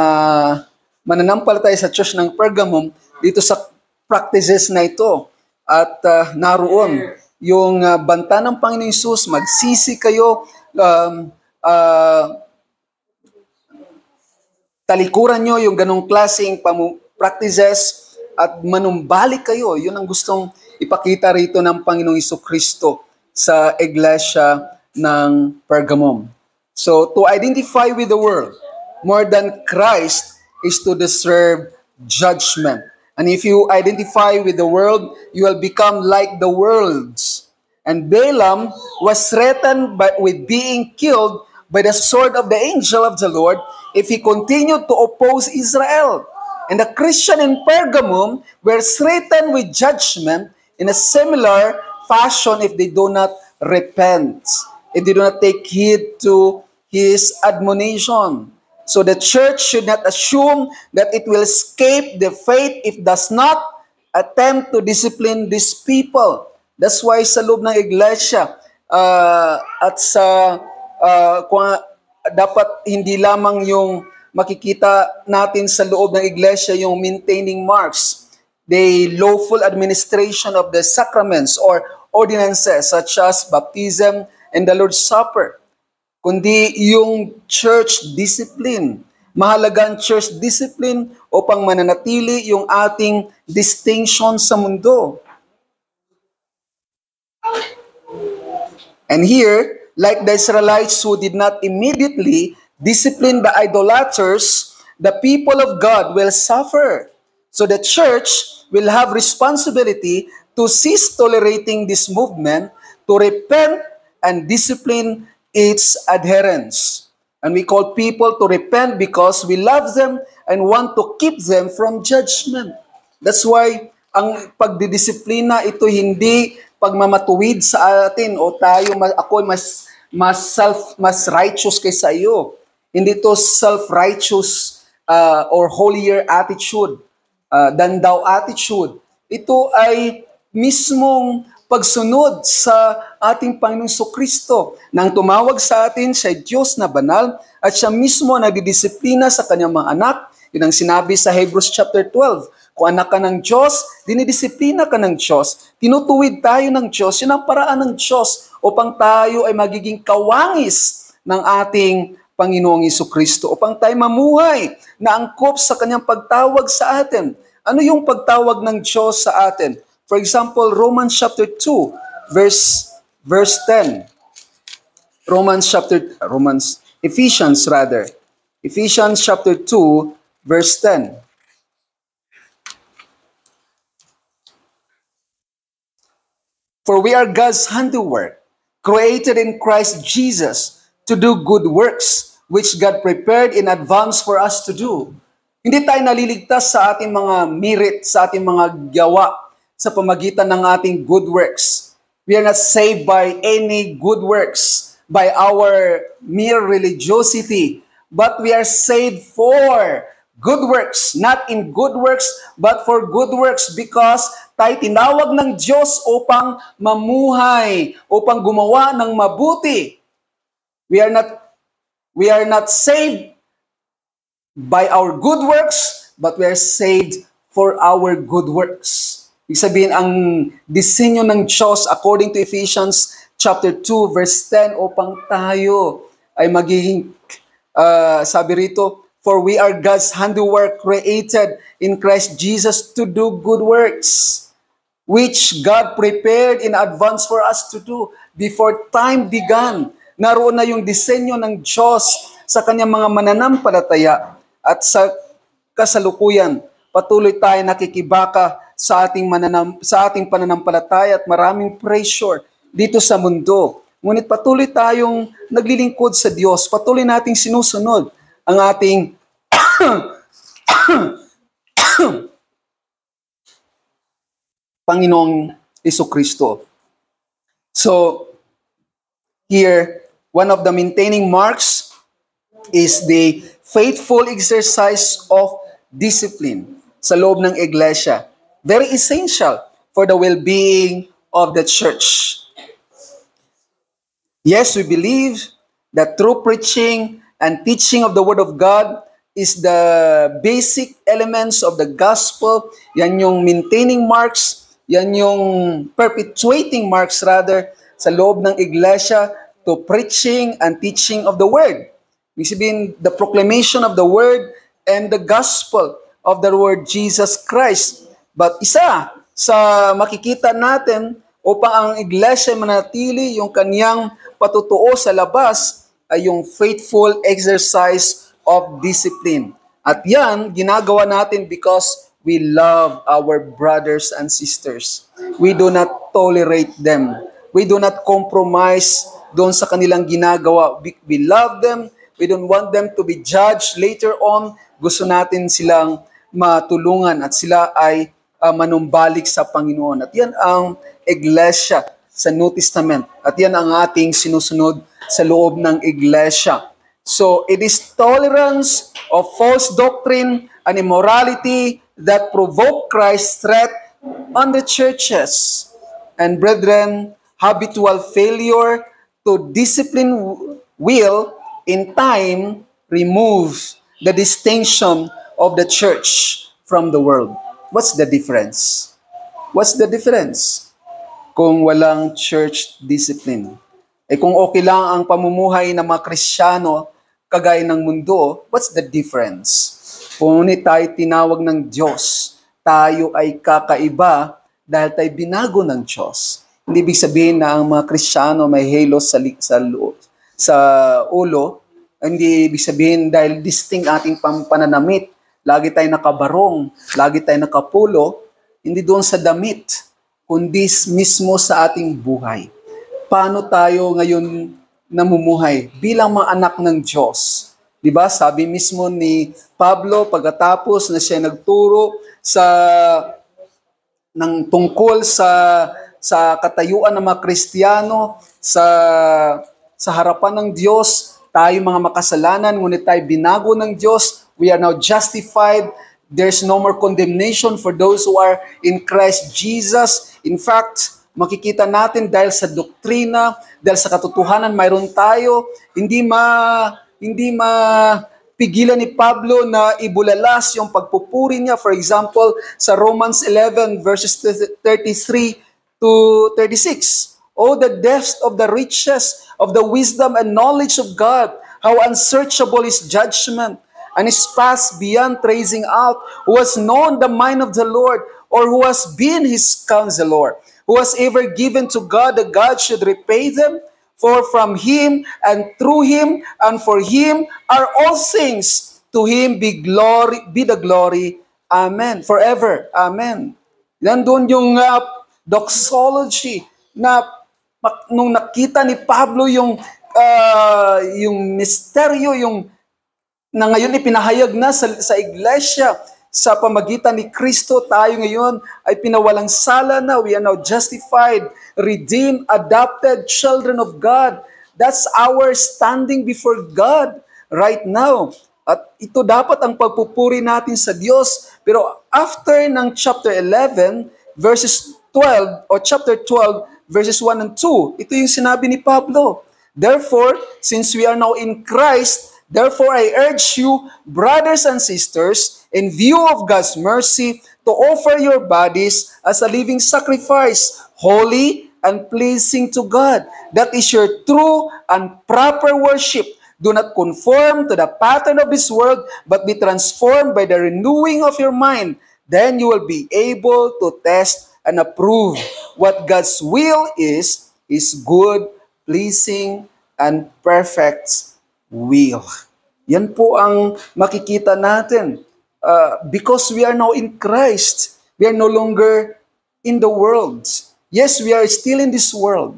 mananampalataya sa church ng Pergamum dito sa practices na ito. At naroon yung banta ng Panginoon Hesus, magsisi kayo, talikuran nyo yung ganong klaseng practices at manumbalik kayo. Yun ang gustong ipakita rito ng Panginoong Jesucristo sa iglesia ng Pergamum. So, to identify with the world more than Christ is to deserve judgment. And if you identify with the world, you will become like the worlds. And Balaam was threatened with being killed by the sword of the angel of the Lord if he continued to oppose Israel. And the Christian in Pergamum were threatened with judgment in a similar fashion if they do not repent, if they do not take heed to his admonition. So the church should not assume that it will escape the fate if it does not attempt to discipline these people. That's why sa loob ng iglesia at sa dapat hindi lamang yung makikita natin sa loob ng iglesia yung maintaining marks, the lawful administration of the sacraments or ordinances such as baptism and the Lord's Supper, kundi yung church discipline. Mahalaga ang church discipline upang mananatili yung ating distinction sa mundo. And here, like the Israelites who did not immediately discipline the idolaters, the people of God will suffer. So the church will have responsibility to cease tolerating this movement, to repent and discipline its adherents. And we call people to repent because we love them and want to keep them from judgment. That's why ang pagdidisiplina ito hindi pagmamatuwid sa atin o tayo ako mas righteous kaysa iyo. Hindi to self-righteous or holier attitude than thou attitude. Ito ay mismong pagsunod sa ating Panginoong Kristo nang tumawag sa atin sa Diyos na banal at siya mismo nagdidisiplina sa kanyang mga anak. Yun ang sinabi sa Hebrews chapter 12. Kung anak ka ng Diyos, dinidisiplina ka ng Diyos, tinutuwid tayo ng Diyos, yun ang paraan ng Diyos upang tayo ay magiging kawangis ng ating Panginoong Kristo, upang tayo mamuhay na angkop sa kanyang pagtawag sa atin. Ano yung pagtawag ng Diyos sa atin? For example, Romans chapter 2, verse 10. Ephesians chapter 2, verse 10. For we are God's handiwork, created in Christ Jesus to do good works, which God prepared in advance for us to do. Hindi tayo naliligtas sa ating mga merit, sa ating mga gawa, sa pamagitan ng ating good works. We are not saved by any good works, by our mere religiosity, but we are saved for good works, not in good works, but for good works because tayo tinawag ng Diyos upang mamuhay, upang gumawa ng mabuti. We are not saved by our good works, but we are saved for our good works. Ibig sabihin, ang disenyo ng Diyos according to Ephesians chapter 2 verse 10 upang tayo ay magiging, sabi rito, for we are God's handiwork created in Christ Jesus to do good works, which God prepared in advance for us to do before time began. Naroon na yung disenyo ng Diyos sa kanyang mga mananampalataya at sa kasalukuyan. Patuloy tayo nakikibaka sa ating pananampalataya at maraming pressure dito sa mundo. Ngunit patuloy tayong naglilingkod sa Diyos. Patuloy nating sinusunod ang ating Panginoong Kristo. So, here, one of the maintaining marks is the faithful exercise of discipline sa loob ng iglesia. Very essential for the well-being of the church. Yes, we believe that true preaching and teaching of the Word of God is the basic elements of the gospel. Yan yung maintaining marks, yan yung perpetuating marks rather sa loob ng iglesia to preaching and teaching of the Word. Ibig sabihin, the proclamation of the Word and the gospel of the Lord Jesus Christ. But isa sa makikita natin upang ang iglesia manatili yung kanyang patutuo sa labas ay yung faithful exercise of discipline. At yan, ginagawa natin because we love our brothers and sisters. We do not tolerate them. We do not compromise doon sa kanilang ginagawa. We love them. We don't want them to be judged later on. Gusto natin silang matulungan at sila ay manumbalik sa Panginoon. At yan ang iglesia sa New Testament. At yan ang ating sinusunod sa loob ng iglesia. So, it is tolerance of false doctrine and immorality that provoke Christ's threat on the churches. And brethren, habitual failure to discipline will, in time, remove the distinction of the church from the world. What's the difference? What's the difference? Kung walang church discipline. Kung okay lang ang pamumuhay ng mga Kristiyano kagaya ng mundo, what's the difference? Kung tayo tinawag ng Diyos, tayo ay kakaiba dahil tayo binago ng Diyos. Hindi ibig sabihin na ang mga Kristiyano may halos sa ulo. Hindi ibig sabihin dahil distinct ating pananamit. Lagi tayo nakabarong, lagi tayo nakapulo. Hindi doon sa damit, kundi mismo sa ating buhay. Paano tayo ngayon namumuhay bilang mga anak ng Diyos? Diba? Sabi mismo ni Pablo pagkatapos na siya nagturo tungkol sa katayuan ng mga Kristiyano sa harapan ng Diyos, tayo mga makasalanan, ngunit tayo binago ng Diyos. We are now justified. There's no more condemnation for those who are in Christ Jesus. In fact, makikita natin dahil sa doktrina, dahil sa katotohanan, mayroon tayo, hindi mapigilan ni Pablo na ibulalas yung pagpupuri niya. For example, sa Romans 11 verses 33 to 36. Oh, the depth of the riches of the wisdom and knowledge of God, how unsearchable His judgment, and His paths beyond tracing out, who has known the mind of the Lord, or who has been His counselor, who has ever given to God that God should repay them, for from Him and through Him and for Him are all things. To Him be the glory. Amen. Forever. Amen. Nandun yung doxology na nung nakita ni Pablo yung misteryo, na ngayon ipinahayag na sa iglesia, sa pamagitan ni Kristo, tayo ngayon ay pinawalang sala na. We are now justified, redeemed, adopted children of God. That's our standing before God right now. At ito dapat ang pagpupuri natin sa Diyos. Pero after ng chapter 11, verses 12, o chapter 12, verses 1 and 2, ito yung sinabi ni Pablo. Therefore, since we are now in Christ, therefore I urge you, brothers and sisters, in view of God's mercy, to offer your bodies as a living sacrifice, holy and pleasing to God. That is your true and proper worship. Do not conform to the pattern of this world, but be transformed by the renewing of your mind. Then you will be able to test and approve what God's will is good, pleasing, and perfect will. Yan po ang makikita natin. Because we are now in Christ, we are no longer in the world. Yes, we are still in this world,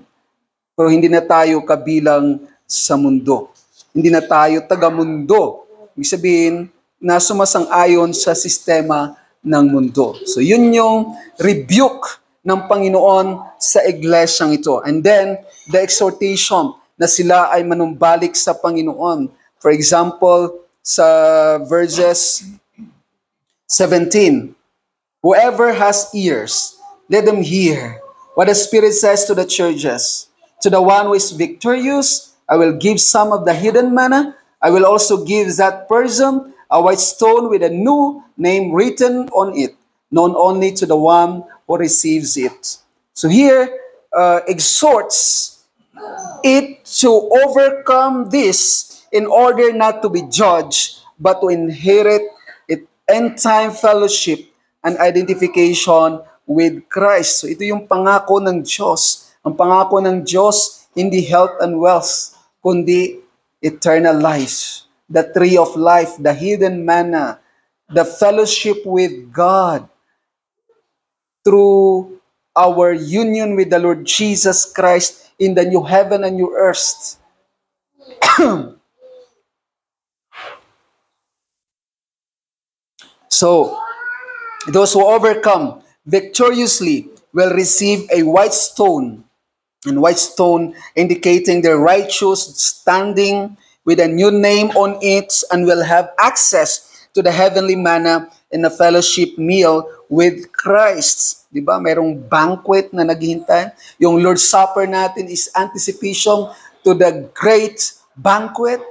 pero hindi na tayo kabilang sa mundo. Hindi na tayo taga-mundo. Ibig sabihin, na sumasang-ayon sa sistema ng mundo. So yun yung rebuke ng Panginoon sa iglesyang ito. And then, the exhortation na sila ay manumbalik sa Panginoon. For example, sa verses 17, whoever has ears, let them hear what the Spirit says to the churches. To the one who is victorious, I will give some of the hidden manna. I will also give that person a white stone with a new name written on it, known only to the one who receives it. So here, exhorts it to overcome this in order not to be judged, but to inherit end-time fellowship and identification with Christ. So ito yung pangako ng Diyos. Ang pangako ng Diyos, hindi health and wealth, kundi eternal life. The tree of life, the hidden manna, the fellowship with God through our union with the Lord Jesus Christ in the new heaven and new earth. So, those who overcome victoriously will receive a white stone, and white stone indicating their righteous standing with a new name on it, and will have access to the heavenly manna in a fellowship meal with Christ. Di ba? Mayroong banquet na naghihintay. Yung Lord's Supper natin is anticipation to the great banquet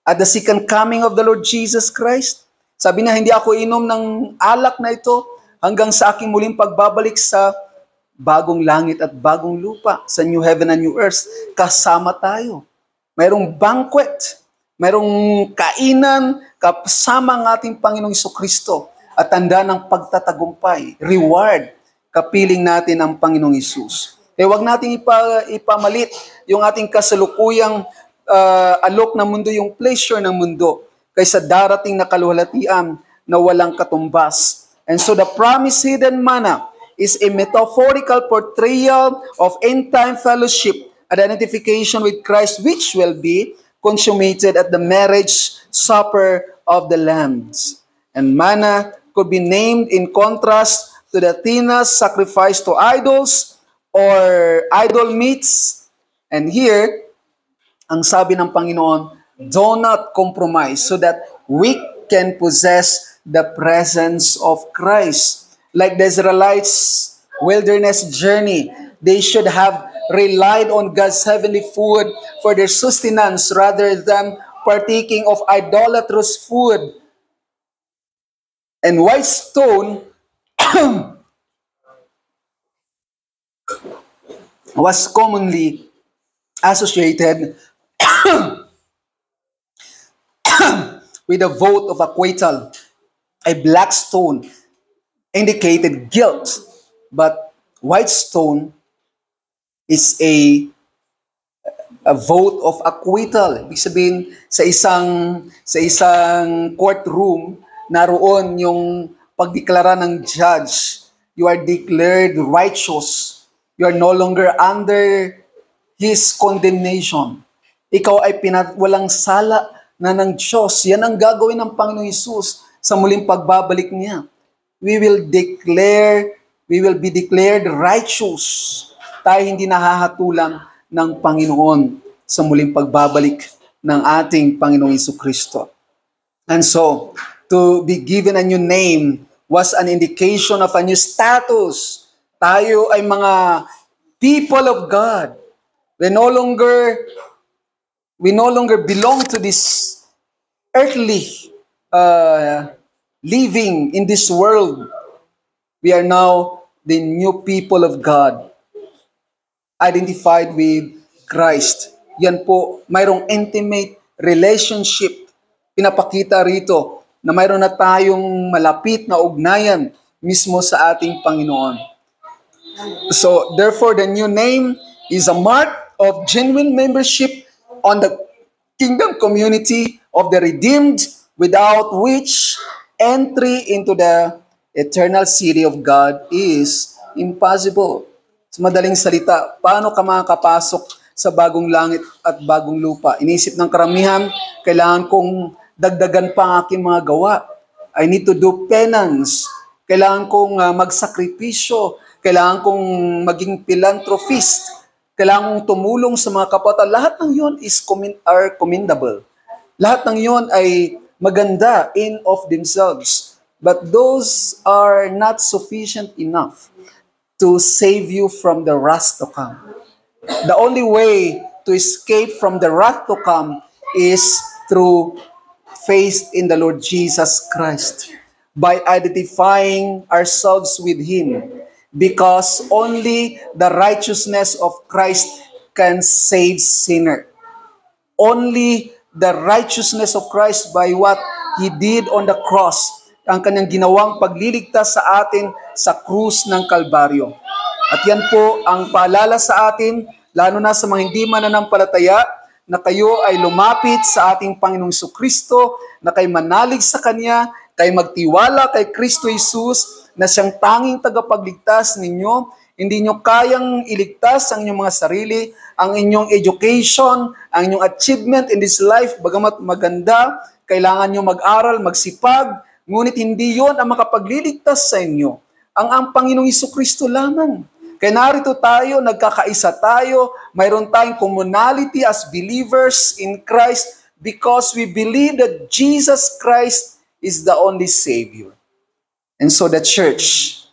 at the second coming of the Lord Jesus Christ. Sabi niya, hindi ako inom ng alak na ito hanggang sa aking muling pagbabalik sa bagong langit at bagong lupa, sa new heaven and new earth. Kasama tayo. Mayroong banquet, mayroong kainan kasama ng ating Panginoong Jesucristo at tanda ng pagtatagumpay, reward, kapiling natin ang Panginoong Hesus. Wag nating ipamalit yung ating kasalukuyang alok ng mundo, yung pleasure ng mundo, kaysa darating na kaluwalhatian na walang katumbas. And so the promised hidden manna is a metaphorical portrayal of end-time fellowship and identification with Christ, which will be consummated at the marriage supper of the lambs. And manna could be named in contrast to the tinas sacrificed to idols or idol meats. And here, ang sabi ng Panginoon, do not compromise so that we can possess the presence of Christ. Like the Israelites' wilderness journey, they should have relied on God's heavenly food for their sustenance rather than partaking of idolatrous food. And white stone was commonly associated with a vote of acquittal. A black stone indicated guilt, but white stone is a vote of acquittal. Ibig sabihin, sa isang courtroom, naroon yung pagdeklara ng judge. You are declared righteous. You are no longer under his condemnation. Ikaw ay walang sala na ng Diyos. Yan ang gagawin ng Panginoong Hesus sa muling pagbabalik niya. We will be declared righteous. Tayo hindi nahahatulan ng Panginoon sa muling pagbabalik ng ating Panginoong Jesucristo. And so, to be given a new name was an indication of a new status. Tayo ay mga people of God. We no longer belong to this earthly living in this world. We are now the new people of God, identified with Christ. Yan po, mayroong intimate relationship. Pinapakita rito na mayroon na tayong malapit na ugnayan mismo sa ating Panginoon. So, therefore, the new name is a mark of genuine membership on the kingdom community of the redeemed, without which entry into the eternal city of God is impossible. Sa madaling salita, paano ka makakapasok sa bagong langit at bagong lupa? Inisip ng karamihan, kailangan kong dagdagan pa ang aking mga gawa. I need to do penance. Kailangan kong magsakripisyo. Kailangan kong maging philanthropist. Kailangan kong tumulong sa mga kapwa. Lahat ng yon are commendable. Lahat ng yon ay maganda in of themselves. But those are not sufficient enough to save you from the wrath to come. The only way to escape from the wrath to come is through faith in the Lord Jesus Christ, by identifying ourselves with Him, because only the righteousness of Christ can save sinner. Only the righteousness of Christ by what He did on the cross, ang kanyang ginawang pagliligtas sa atin sa krus ng Kalbaryo. At yan po ang paalala sa atin, lalo na sa mga hindi mananampalataya, na kayo ay lumapit sa ating Panginoong Jesucristo, na kayo manalig sa Kanya, kay magtiwala kay Kristo Jesus na siyang tanging tagapagligtas ninyo. Hindi nyo kayang iligtas ang inyong mga sarili, ang inyong education, ang inyong achievement in this life, bagamat maganda, kailangan nyo mag-aral, magsipag, ngunit hindi yon ang makapagliligtas sa inyo. Ang Panginoong Jesucristo lamang. Kaya narito tayo, nagkakaisa tayo, mayroon tayong commonality as believers in Christ because we believe that Jesus Christ is the only Savior. And so the church,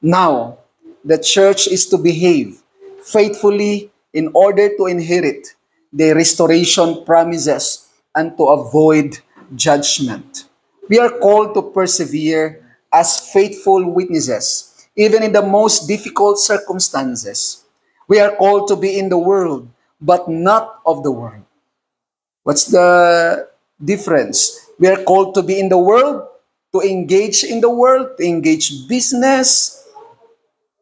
now, the church is to behave faithfully in order to inherit the restoration promises and to avoid judgment. We are called to persevere as faithful witnesses, even in the most difficult circumstances. We are called to be in the world, but not of the world. What's the difference? We are called to be in the world, to engage in the world, to engage business.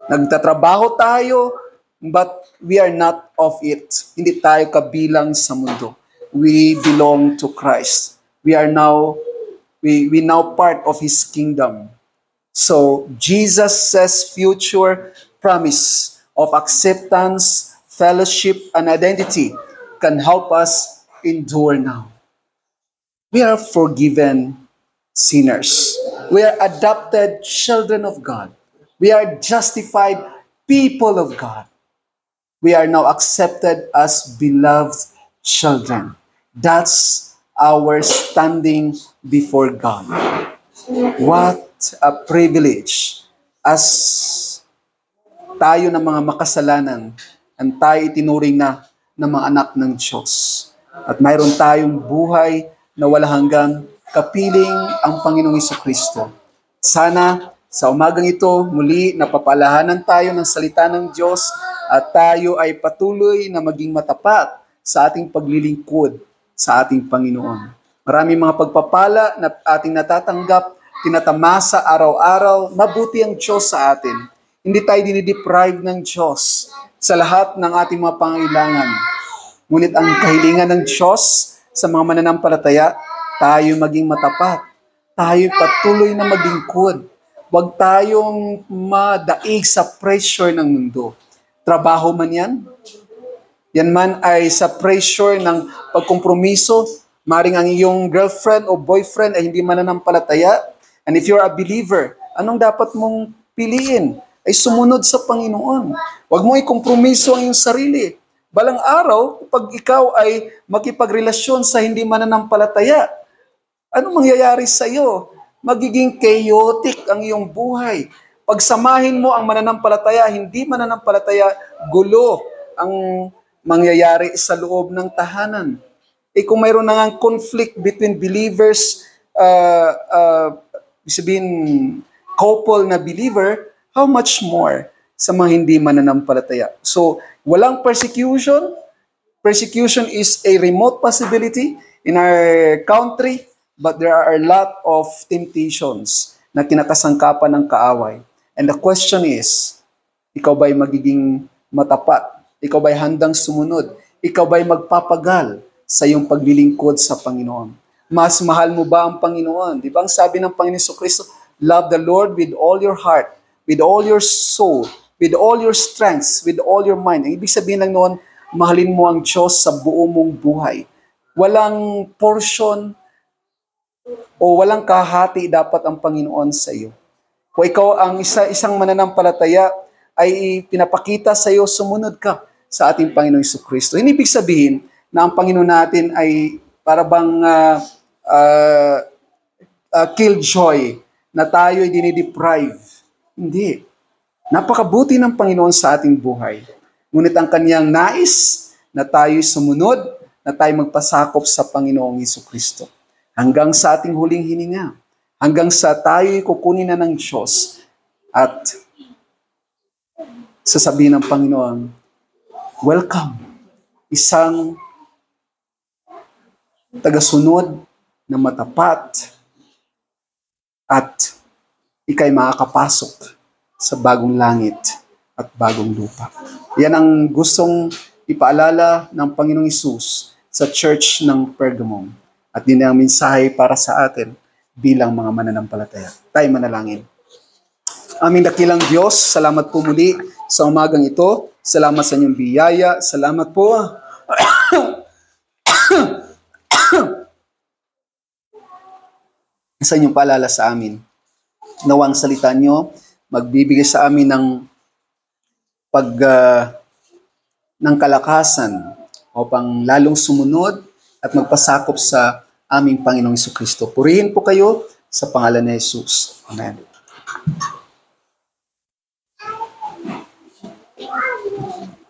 Nagtatrabaho tayo, but we are not of it. Hindi tayo kabilang sa mundo. We belong to Christ. We now part of His kingdom. So, Jesus' future promise of acceptance, fellowship, and identity can help us endure now. We are forgiven sinners. We are adopted children of God. We are justified people of God. We are now accepted as beloved children. That's our standing before God. What a privilege as tayo ng mga makasalanan ang tayo itinuring na mga anak ng Diyos. At mayroon tayong buhay na wala hanggang kapiling ang Panginoong Jesucristo. Sana sa umagang ito, muli napapalahanan tayo ng salita ng Diyos at tayo ay patuloy na maging matapat sa ating paglilingkod sa ating Panginoon. Maraming mga pagpapala na ating natatanggap, tinatamasa araw-araw, mabuti ang Diyos sa atin. Hindi tayo dinideprive ng Diyos sa lahat ng ating mga pangailangan. Ngunit ang kahilingan ng Diyos sa mga mananampalataya, tayo maging matapat. Tayo patuloy na maglingkod. Huwag tayong madaig sa pressure ng mundo. Trabaho man yan. Yan man ay sa pressure ng pagkompromiso. Maring ang iyong girlfriend o boyfriend ay hindi mananampalataya. And if you're a believer, anong dapat mong piliin? Ay sumunod sa Panginoon. Huwag mo ikompromiso ang iyong sarili. Balang araw, pag ikaw ay makipagrelasyon sa hindi mananampalataya, anong mangyayari sa iyo? Magiging chaotic ang iyong buhay. Pagsamahin mo ang mananampalataya, hindi mananampalataya, gulo ang mangyayari sa loob ng tahanan. Kung mayroon na nga conflict between believers, sabihin, couple na believer, how much more sa mga hindi mananampalataya? So, walang persecution. Persecution is a remote possibility in our country, but there are a lot of temptations na kinakasangkapan ng kaaway. And the question is, ikaw ba'y magiging matapat? Ikaw ba'y handang sumunod? Ikaw ba'y magpapagal sa iyong paglilingkod sa Panginoon? Mas mahal mo ba ang Panginoon? Di ba ang sabi ng Panginoon Jesucristo, love the Lord with all your heart, with all your soul, with all your strengths, with all your mind. Ang ibig sabihin lang noon, mahalin mo ang Diyos sa buo mong buhay. Walang portion o walang kahati dapat ang Panginoon sa iyo. Kung ikaw ang isang mananampalataya, ay pinapakita sa iyo, sumunod ka sa ating Panginoong Jesucristo. Hindi ibig sabihin na ang Panginoon natin ay para bang killjoy, na tayo ay dinideprive. Hindi. Napakabuti ng Panginoon sa ating buhay. Ngunit ang kanyang nais na tayo sumunod, na tayo magpasakop sa Panginoong Jesucristo. Hanggang sa ating huling hininga. Hanggang sa tayo'y kukunin na ng Diyos. At sasabihin ng Panginoon, welcome. Isang tagasunod na matapat at ikay makakapasok sa bagong langit at bagong lupa. Yan ang gustong ipaalala ng Panginoong Hesus sa church ng Pergamum. At din ang mensahe para sa atin. bilang mga mananampalataya. Tayo manalangin. Aming dakilang Diyos, salamat po muli sa umagang ito. Salamat sa inyong biyaya. Salamat po sa inyong paalala sa amin. Nawang salita nyo, magbibigay sa amin ng kalakasan upang lalong sumunod at magpasakop sa aming Panginoong Jesucristo. Purihin po kayo sa pangalan ni Jesus. Amen.